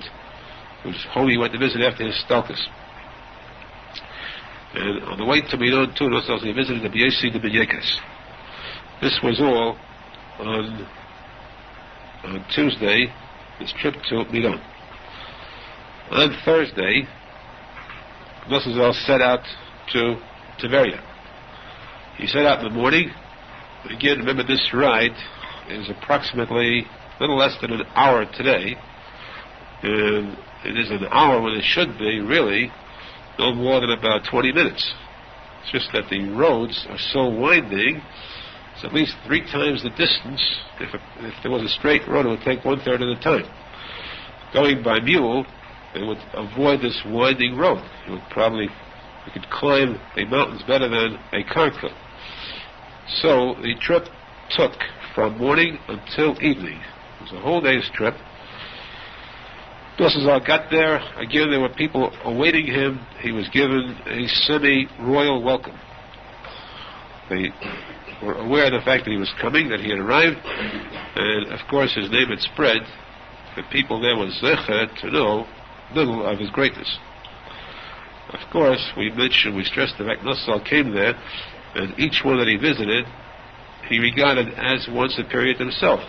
whose home he went to visit after his stalkus. And on the way to Minon too, Nosson he visited the B'yesi de B'yekas. This was all on Tuesday, his trip to Minon. On Thursday, Nosson set out to Tveria. He set out in the morning. Again, remember this ride is approximately a little less than an hour today, and it is an hour when it should be really no more than about 20 minutes. It's just that the roads are so winding, it's at least 3 times the distance. If there was a straight road, it would take 1/3 of the time. Going by mule, they would avoid this winding road. You could climb the mountains better than a car could. So the trip took from morning until evening. It was a whole day's trip. Nosson got there. Again, there were people awaiting him. He was given a semi-royal welcome. They were aware of the fact that he was coming, that he had arrived, and of course his name had spread. The people there were zecher to know little of his greatness. Of course, we stressed the fact Nosson came there, and each one that he visited, he regarded as one superior to himself.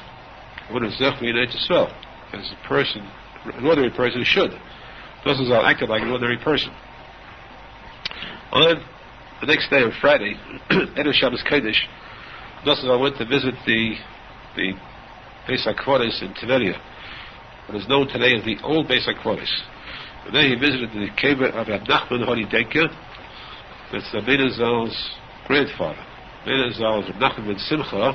One of Zechri and Yisrael, as a person, an ordinary person should. Nosson acted like an ordinary person. On the next day, on Friday, Erev Shabbos Kodesh, Nosson went to visit the Beis HaKvodes in Tveria, what is known today as the old Beis HaKvodes. And then he visited the cave of Rabbi Nachman Hori Denker. That's Menachem grandfather. Menachem is Menachem ben Simcha,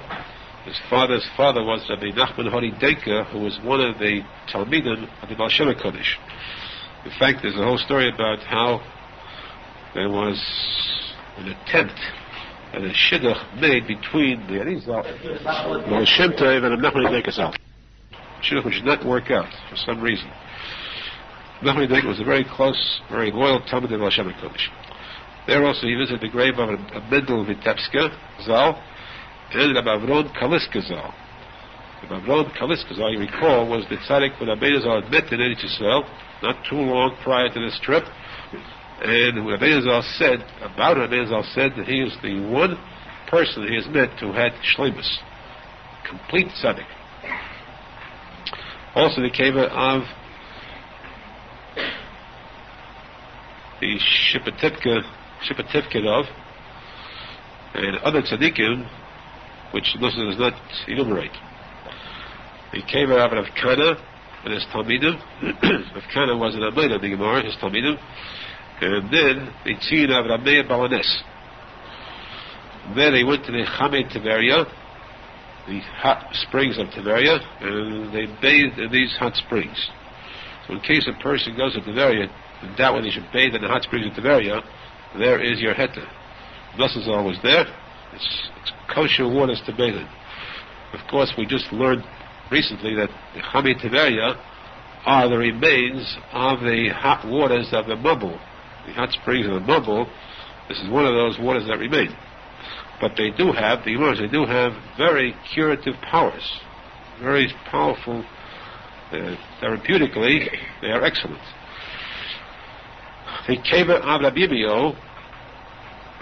His father's father was Rabbi Nachman Denker, who was one of the Talmidim of the Baal Shem Kodesh. In fact, there's a whole story about how there was an attempt at a shidduch made between the Arizal, Baal Shem Tov, and Menachem Mendel Schneerson. Shidduch which did not work out for some reason. Menachem Mendel was a very close, very loyal Talmid of Baal Shem Kodesh. There also he visited the grave of Mendel Zal and Rav Aharon Zal. Rav Aharon Zal, you recall, was the tzadik when Arizal had met in Israel not too long prior to this trip, and Arizal said about Arizal said that he is the one person he has met who had shleimus, complete tzadik. Also the keva of the Shipativkidov and other tzaddikim, which Nosson does not enumerate. The keva of Rav Kana and his Talmidim. Rav Kana was an Amayim of the Gemara, his Talmidim, and then the tzin of Rabbi Balanes. Then they went to the Chamei Tiberia, the hot springs of Tiberia, and they bathed in these hot springs. So in case a person goes to Tiberia and doubt whether he should bathe in the hot springs of Tiberia, there is your heta. Nosson was there. It's kosher waters to bathe in. Of course, we just learned recently that the Chamei Tiberia are the remains of the hot waters of the Mabul, the hot springs of the Mabul. This is one of those waters that remain. But they do have, the Gemara, they do have very curative powers, very powerful, therapeutically, they are excellent. The Keva of Rabibio,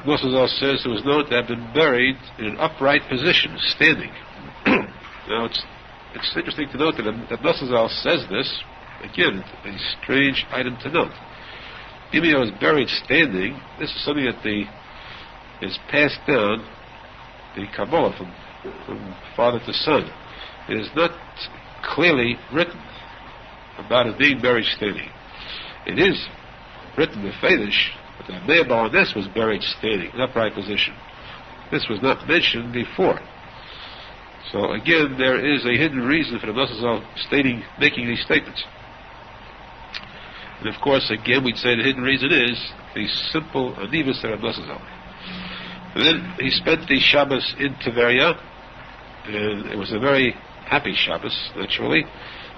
Nosson says, it was known to have been buried in an upright position, standing. Now, it's interesting to note that Nosson says this, again, a strange item to note. Bibio is buried standing. This is something that is passed down, the Kabbalah, from father to son. It is not clearly written about it being buried standing. It is written in Fedish that the Meir Balanes was buried standing, in upright position. This was not mentioned before. So again, there is a hidden reason for the Nosson making these statements. And of course, again, we'd say the hidden reason is the simple anivus of Nosson. And then he spent the Shabbos in Tiberia, and it was a very happy Shabbos, naturally.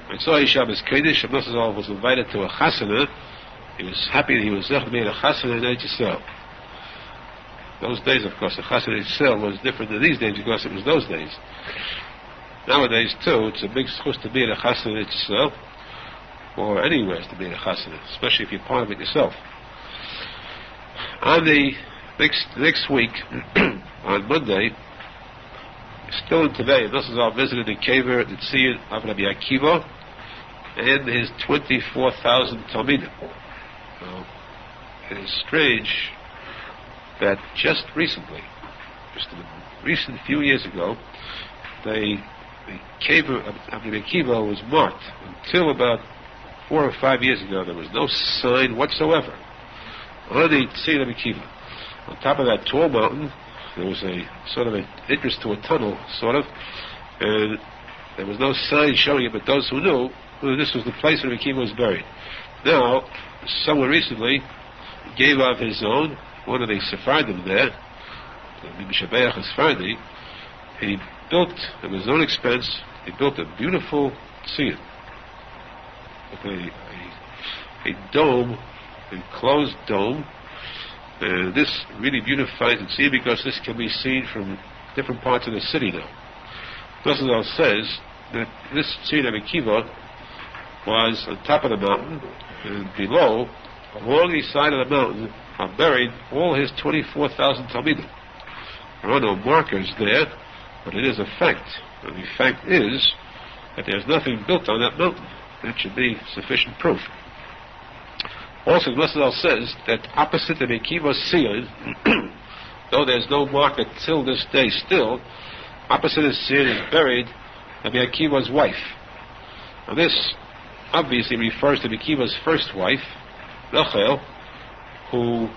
When saw his Shabbos Kodesh, Nosson was invited to a chasana. He was happy that he was made a chasana in Yisrael. Those days, of course, the chasana in Yisrael was different than these days because it was those days. Nowadays, too, it's a big schus to be in a chasana in Yisrael, or anywhere to be in a chasana, especially if you're part of it yourself. On the next week, on Monday, still in today, Nosson visited the kever at the tziyun of Rabbi Akiva and his 24,000 Talmidim. It is strange that just recently, just in a recent few years ago, the kever of Rabbi Akiva was marked. Until about 4 or 5 years ago, there was no sign whatsoever on the tziyun of Rabbi Akiva. On top of that tall mountain, there was a sort of an entrance to a tunnel, sort of, and there was no sign showing it, but those who knew this was the place where Rabbi Akiva was buried. Now, someone recently gave of his own, one of the Sephardim there, the Mishabeach Sephardi, and he built, at his own expense, he built a beautiful tziyun, with a dome, a enclosed dome. This really beautifies the tziyun because this can be seen from different parts of the city now. Nosson says that this tziyun of Akiva was on top of the mountain, and below, along the side of the mountain, are buried all his 24,000 Talmidim. There are no markers there, but it is a fact. And the fact is that there's nothing built on that mountain. That should be sufficient proof. Also, Nosson says that opposite the Akiva's tziyun, though there's no marker till this day still, opposite his tziyun is buried Rabbi Akiva's wife. Now this obviously refers to Akiva's first wife, Rachel, who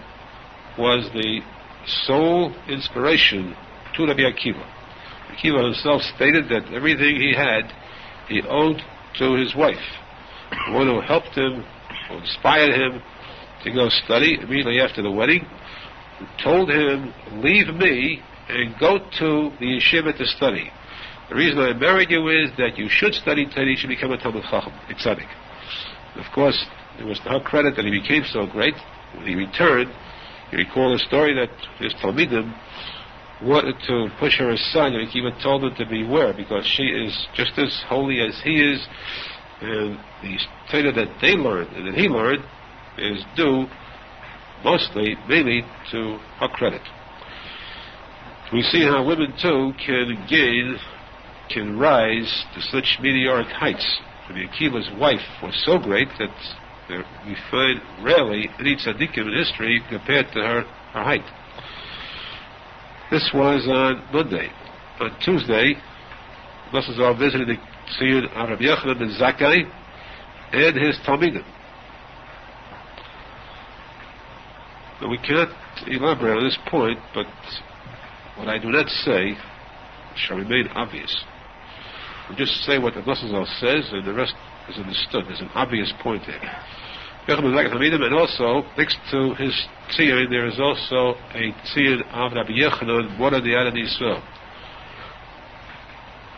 was the sole inspiration to Rabbi Akiva. Akiva himself stated that everything he had, he owed to his wife, the one who helped him, who inspired him to go study immediately after the wedding, who told him, leave me and go to the yeshiva to study. The reason I married you is that you should study until you should become a Talmud Chacham, a tzadik. Of course, it was to her credit that he became so great. When he returned, you recall a story that his Talmidim wanted to push her aside, and he even told them to beware, because she is just as holy as he is, and the Torah that they learned and that he learned is due mainly to her credit. We see how women too can rise to such meteoric heights. Rabbi Akiva's wife was so great that we find rarely any tzaddikim in history compared to her height. This was on Monday. On Tuesday, Rosenfeld visited the Syrian Rabbi Nachman ben Zakkai and his Talmidim. Now, we cannot elaborate on this point, but what I do not say shall remain obvious. We just say what the Rosenfeld says, and the rest is understood. There's an obvious point there. And also, next to his tzion, there is also a tzion of Rabbi Yochanan, one of the Ad Yisrael.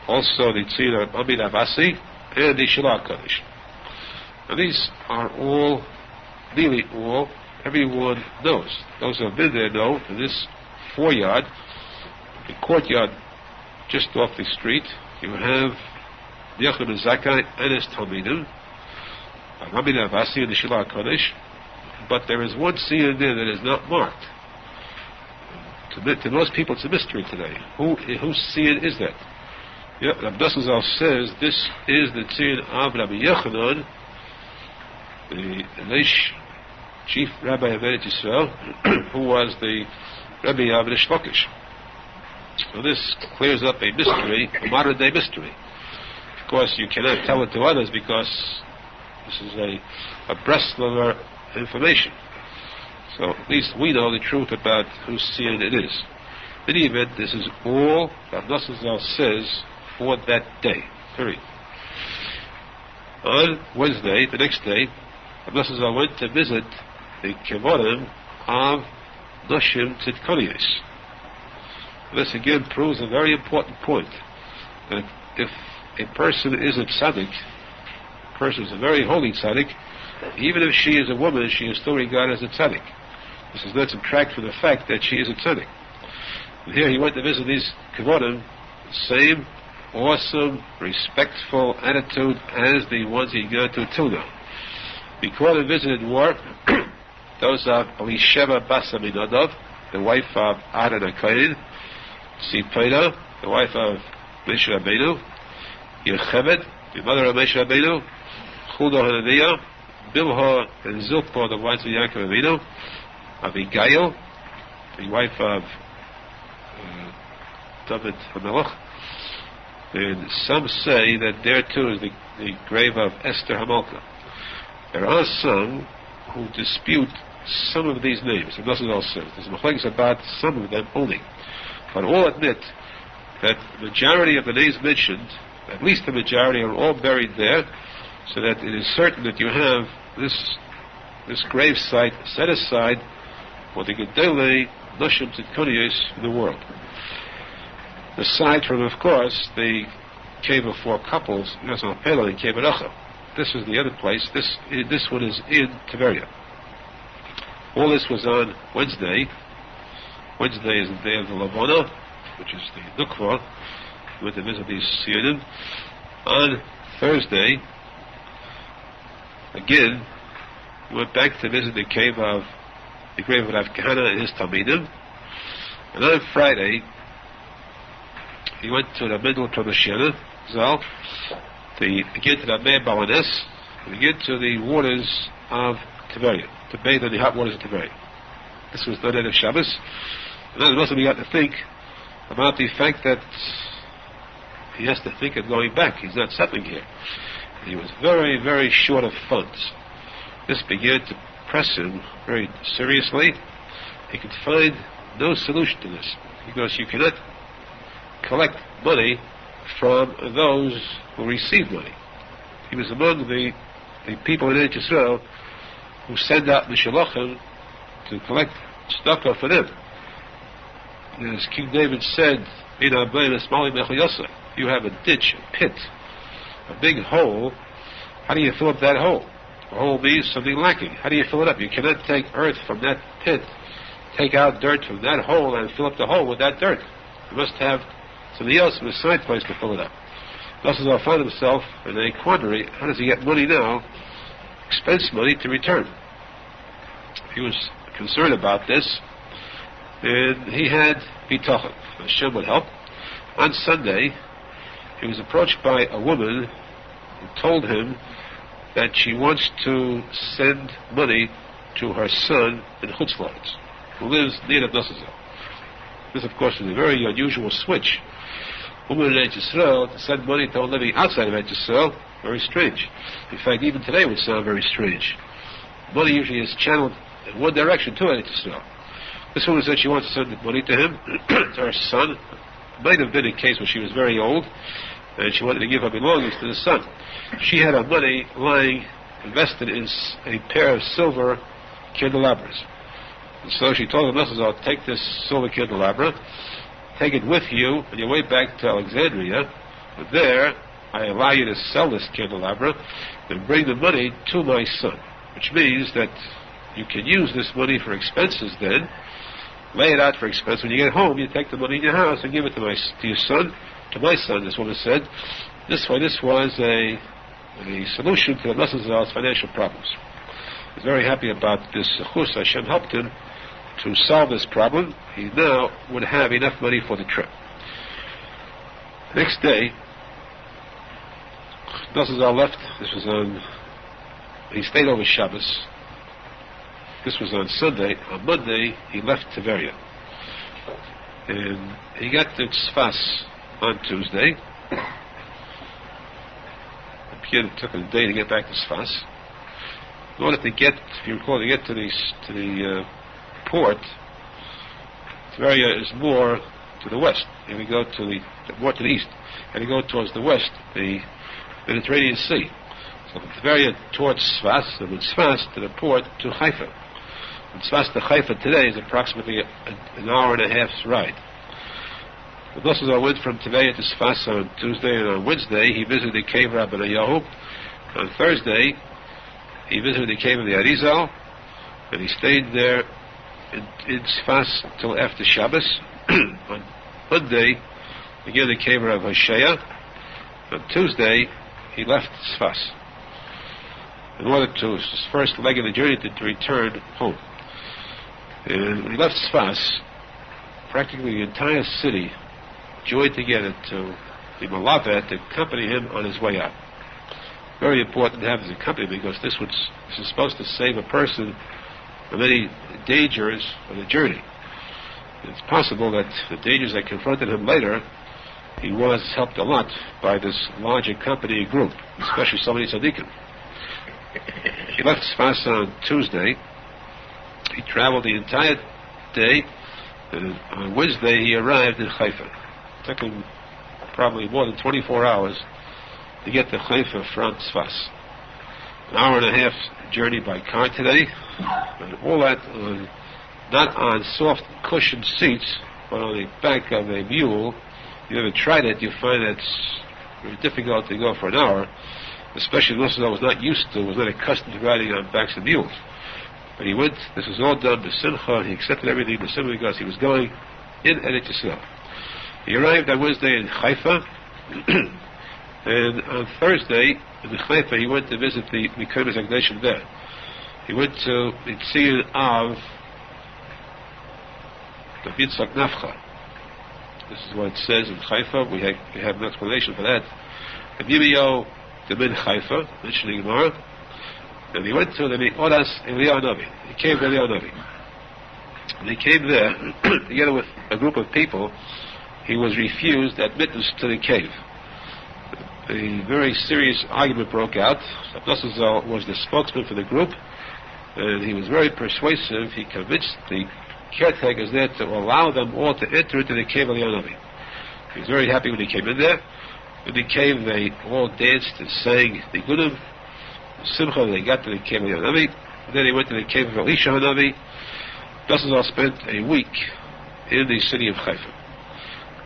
Also the tzion of Amid Abasi and the Shalach Kodesh. And these are all, nearly all, everyone knows. Those who have been there know, in this four-yard, the courtyard just off the street, you have Yochanan ben Zakkai and his Talmidim, Rabbi Avasi and the Shalach Kodesh, but there is one tzion there that is not marked. To most people, it's a mystery today. Whose tzion is that? Rabbi Nachman says this is the tzion of Rabbi Yochanan, the chief rabbi of Eretz Yisrael, who was the Rabbi of the Shlokish. So this clears up a mystery, a modern-day mystery. Of course, you cannot tell it to others because this is a Breslover information. So at least we know the truth about whose tzion it is. In any event, this is all Rav Nosson says for that day. Period. On Wednesday, the next day, Rav Nosson went to visit the kevodim of Noshim Tzidkonius. This again proves a very important point, that if a person is a tzadik, a person is a very holy tzadik, even if she is a woman, she is still regarded as a tzadik. This does not subtract from the fact that she is a tzadik. And here he went to visit these kevodim, the same awesome, respectful attitude as the ones he got to till now. The kevodim visited were those of Elisheva Bas Aminadov, the wife of Aharon HaKohen, Sipeda, the wife of Moshe Rabbeinu, Yocheved, the mother of Moshe Rabbeinu, Chudo Hananiah, Bilhah and Zilpah, the wives of Yaakov Avinu, Abigail, the wife of David HaMelech, and some say that there too is the grave of Esther HaMalka. There are some who dispute some of these names. It doesn't all say. There's machlokes about some of them only. But all admit that the majority of the names mentioned, at least the majority, are all buried there, so that it is certain that you have this grave site set aside for the Gedolei Noshim Tzidkonius in the world. Aside from, of course, the cave of four couples, Yosef Pela and Cave Aracha. This is the other place. This one is in Tiberia. All this was on Wednesday. Wednesday is the day of the Lavona, which is the Nukva. We went to visit these Sionim. On Thursday, again, we went back to visit the grave of Rav Kahana and his Talmidim. And on Friday, he went to the Mendel Schneerson, Zal, again to the Meir Balanes, and again to the waters of Tiberia, to bathe in the hot waters of Tiberia. This was the night of Shabbos. And then also we got to think about the fact that he has to think of going back. He's not settling here. He was very, very short of funds. This began to press him very seriously. He could find no solution to this, because you cannot collect money from those who received money. He was among the people in Israel who send out Mishalochim to collect tzedakah for them. As King David said, you have a ditch, a pit, a big hole. How do you fill up that hole? A hole means something lacking. How do you fill it up? You cannot take earth from that pit, take out dirt from that hole, and fill up the hole with that dirt. You must have something else in a side place to fill it up. Arizal found himself in a quandary. How does he get money now? Expense money to return. He was concerned about this, and he had bitachon. Hashem would help. On Sunday, he was approached by a woman who told him that she wants to send money to her son in Chutz La'aretz, who lives near the Nosson. This, of course, is a very unusual switch. Women in Israel to send money to one living outside of Israel, very strange. In fact, even today it would sound very strange. Money usually is channeled in one direction to Israel. This woman said she wants to send money to him, to her son. It might have been a case where she was very old, and she wanted to give her belongings to the son. She had her money lying invested in a pair of silver candelabras. And so she told the Messiah, take this silver candelabra, take it with you on your way back to Alexandria, but there I allow you to sell this candelabra and bring the money to my son, which means that you can use this money for expenses then, lay it out for expense. When you get home, you take the money in your house and give it to your son, to my son, this woman said. This way, this was a solution to the Messiah's financial problems. He was very happy about this. Hashem helped him to solve this problem. He now would have enough money for the trip. Next day, Messiah left. He stayed over Shabbos. This was on Sunday. On Monday, he left Tveria. And he got to Tzfas on Tuesday. It took a day to get back to Tzfas. In order to get, if you recall, to get to the port, Tveria is more to the west. And we go more to the east. And we go towards the west, the Mediterranean Sea. So from Tveria towards Tzfas, and from Tzfas to the port to Haifa. From Tzfas to Haifa today is approximately an hour and a half's ride. The Messiah went from Tveria to Tzfas on Tuesday, and on Wednesday he visited the cave of Rabbi Nachman. On Thursday he visited the cave of the Arizal, and he stayed there in Tzfas until after Shabbos. On Monday, again the cave of Rabbi Hoshea. On Tuesday he left Tzfas in order to his first leg of the journey to return home. And when he left Tzfas, practically the entire city joined together to the Malavet to accompany him on his way out. Very important to have his accompaniment, because this is supposed to save a person from any dangers on the journey. It's possible that the dangers that confronted him later, he was helped a lot by this large accompanying group, especially so many tzaddikim. He left Tzfas on Tuesday. He traveled the entire day, and on Wednesday he arrived in Haifa. It took him probably more than 24 hours to get to Haifa from Tzfas. An hour and a half journey by car today, and all that not on soft cushioned seats, but on the back of a mule. If you ever tried it, you find that it's very difficult to go for an hour, especially Moshe was not accustomed to riding on backs of mules. But he went, this was all done b'simcha, he accepted everything b'simcha because he was going in Eretz Yisrael. He arrived on Wednesday in Haifa, and on Thursday in Haifa he went to visit the Mikonos Akdashim there. He went to the Syrian of the Yitzhak Nafcha. This is what it says in Haifa. We have an explanation for that. And Yirmiyahu the Ben Haifa, mentioning Gemara, and he went to the Oras Eliyahu Navi. He came to Eliyahu Navi. And he came there together with a group of people. He was refused admittance to the cave. A very serious argument broke out. Arizal was the spokesman for the group, and he was very persuasive. He convinced the caretakers there to allow them all to enter into the cave of Eliyahu Navi. He was very happy when he came in there. When he came, they all danced and sang the Gunim. Simcha, they got to the cave of Hanavi. Then they went to the cave of Elisha Hanavi. Rosenfeld spent a week in the city of Haifa.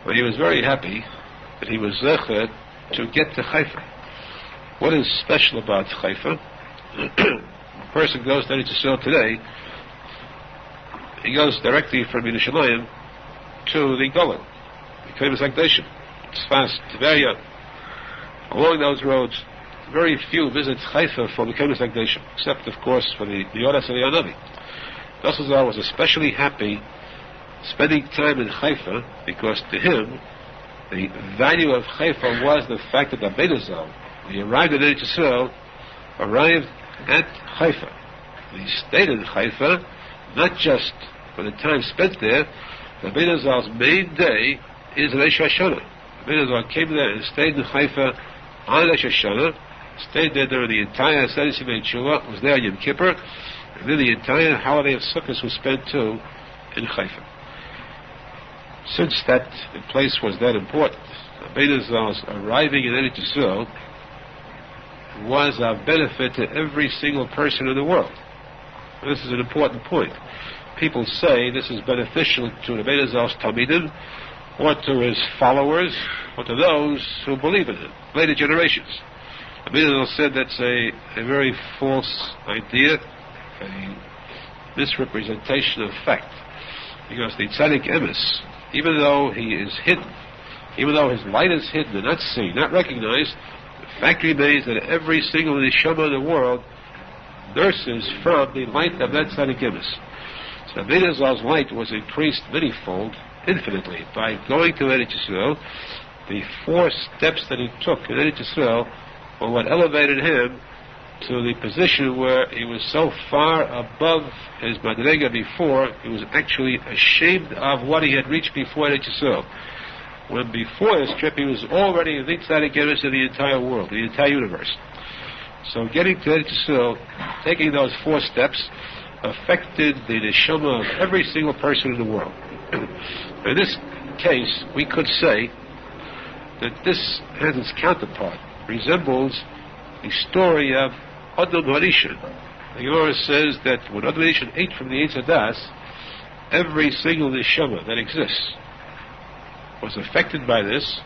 But he was very happy that he was zecher to get to Haifa. What is special about Haifa? A person goes to Eretz Yisrael today, he goes directly from Yerushalmi to the Golan, the famous Akdashim. It's fast, Tveria. Along those roads, very few visit Haifa for the famous Akdashim, except, of course, for the Yodas and the Anavi. Rosenfeld was especially happy spending time in Haifa because to him, the value of Haifa was the fact that the Arizal, when he arrived in Eretz Yisrael, arrived at Haifa. He stayed in Haifa, not just for the time spent there. The Arizal's main day is Rosh Hashanah. The Arizal came there and stayed in Haifa on Rosh Hashanah, stayed there during the entire Seder Simei Tshuva, was there on Yom Kippur, and then the entire holiday of Sukkot was spent too in Haifa. Since that place was that important, the Arizal's arriving in Eretz Yisrael was of benefit to every single person in the world. And this is an important point. People say this is beneficial to the Arizal's Talmidim, or to his followers, or to those who believe in him, later generations. The Arizal said that's a very false idea, a misrepresentation of fact. Because the tzadik emes, even though he is hidden, even though his light is hidden and not seen, not recognized, the fact remains that every single neshama in the world nurses from the light of that tzadik emes. So Arizal's light was increased manyfold, infinitely, by going to Eretz Yisrael. The 4 steps that he took in Eretz Yisrael were what elevated him to the position where he was so far above his madrega before, he was actually ashamed of what he had reached before Eretz Yisrael. When before this trip he was already the tzaddik emes of the entire world, the entire universe. So getting to Eretz Yisrael, taking those 4 steps, affected the neshama of every single person in the world. In this case, we could say that this has its counterpart, resembles the story of Adam Harishon. The Gemara says that when Adam Harishon ate from the Eitz Hadas, every single neshama that exists was affected by this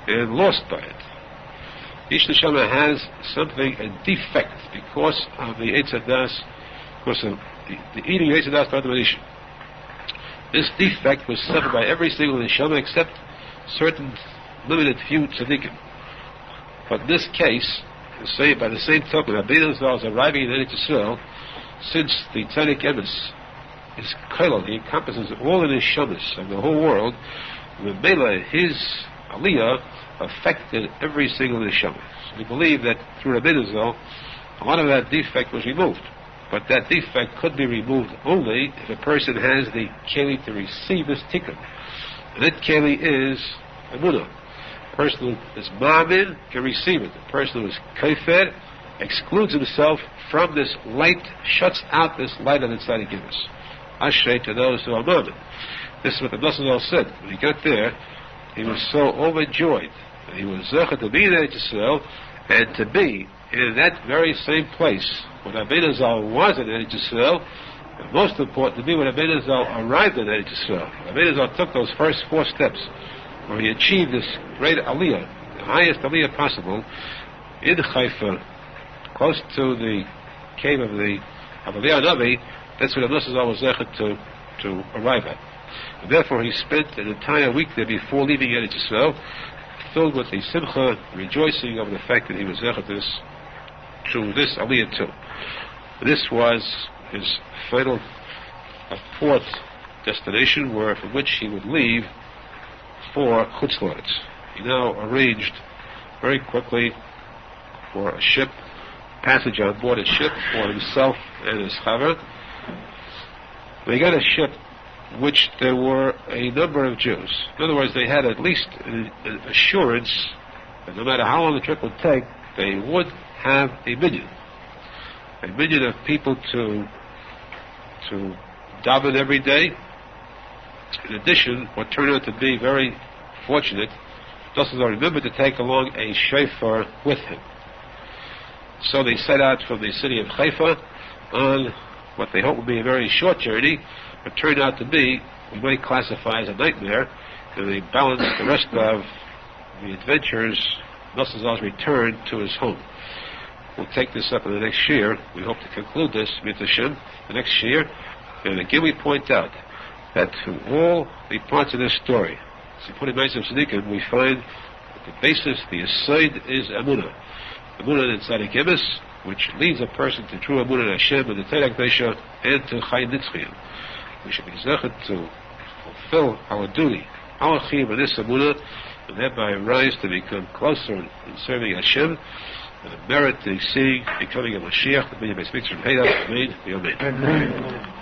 and lost by it. Each neshama has something, a defect, because of the Eitz Hadas, because of the eating Eitz Hadas by Adam Harishon. This defect was suffered by every single neshama except certain limited few tzadikim. But in this case, by the same token, Rabbi Nachman is arriving in Eretz Yisrael, since the tzadik emes is kolon, he encompasses all the neshamas of the whole world, the Mela, his aliyah, affected every single neshama. So we believe that through Rabbi Nachman, a lot of that defect was removed. But that defect could be removed only if a person has the keli to receive this tikkun. And that keli is emunah. The person who is ma'amin can receive it. The person who is kafir excludes himself from this light, shuts out this light of the tzaddik emes. Ashrei to those who are ma'amin. This is what the Nosson said. When he got there, he was so overjoyed that he was zecher to be in Eretz Yisrael and to be in that very same place when Rabbi Nachman was in Eretz Yisrael, and most important to be when Rabbi Nachman arrived in Eretz Yisrael. Rabbi Nachman took those first 4 steps where he achieved this great aliyah, the highest aliyah possible, in Haifa, close to the cave of the Navi. That's where the Nosson was zecher to arrive at. And therefore he spent an entire week there before leaving Eretz Yisrael, filled with the simcha, rejoicing over the fact that he was zecher to this aliyah too. This was his final 4th destination, from which he would leave for Chutz La'aretz. He now arranged very quickly for a ship, passage on board a ship for himself and his chaver. They got a ship which there were a number of Jews. In other words, they had at least an assurance that no matter how long the trip would take, they would have a minyan of people to daven every day. In addition, what turned out to be very fortunate, Nosson remembered to take along a shofar with him. So they set out from the city of Haifa on what they hoped would be a very short journey, but turned out to be what we might classify as a nightmare, and they balanced the rest of the adventures, Nosson's return to his home. We'll take this up in the next year. We hope to conclude this, Mitzvah, the next year. And again we point out that from all the parts of this story, Tikuney Zohar, we find that the basis, the aside, is Amunah. Amunah and Tzadik, which leads a person to true Amunah in Hashem and the Torah and to Chai Nitzchiyim. We should be zeichet to fulfill our duty, our chiyuv in this Amunah, and thereby rise to become closer in serving Hashem, and merit to seeing, becoming a Mashiach, the Bnei Beis Mikdash from Heidah, Amen.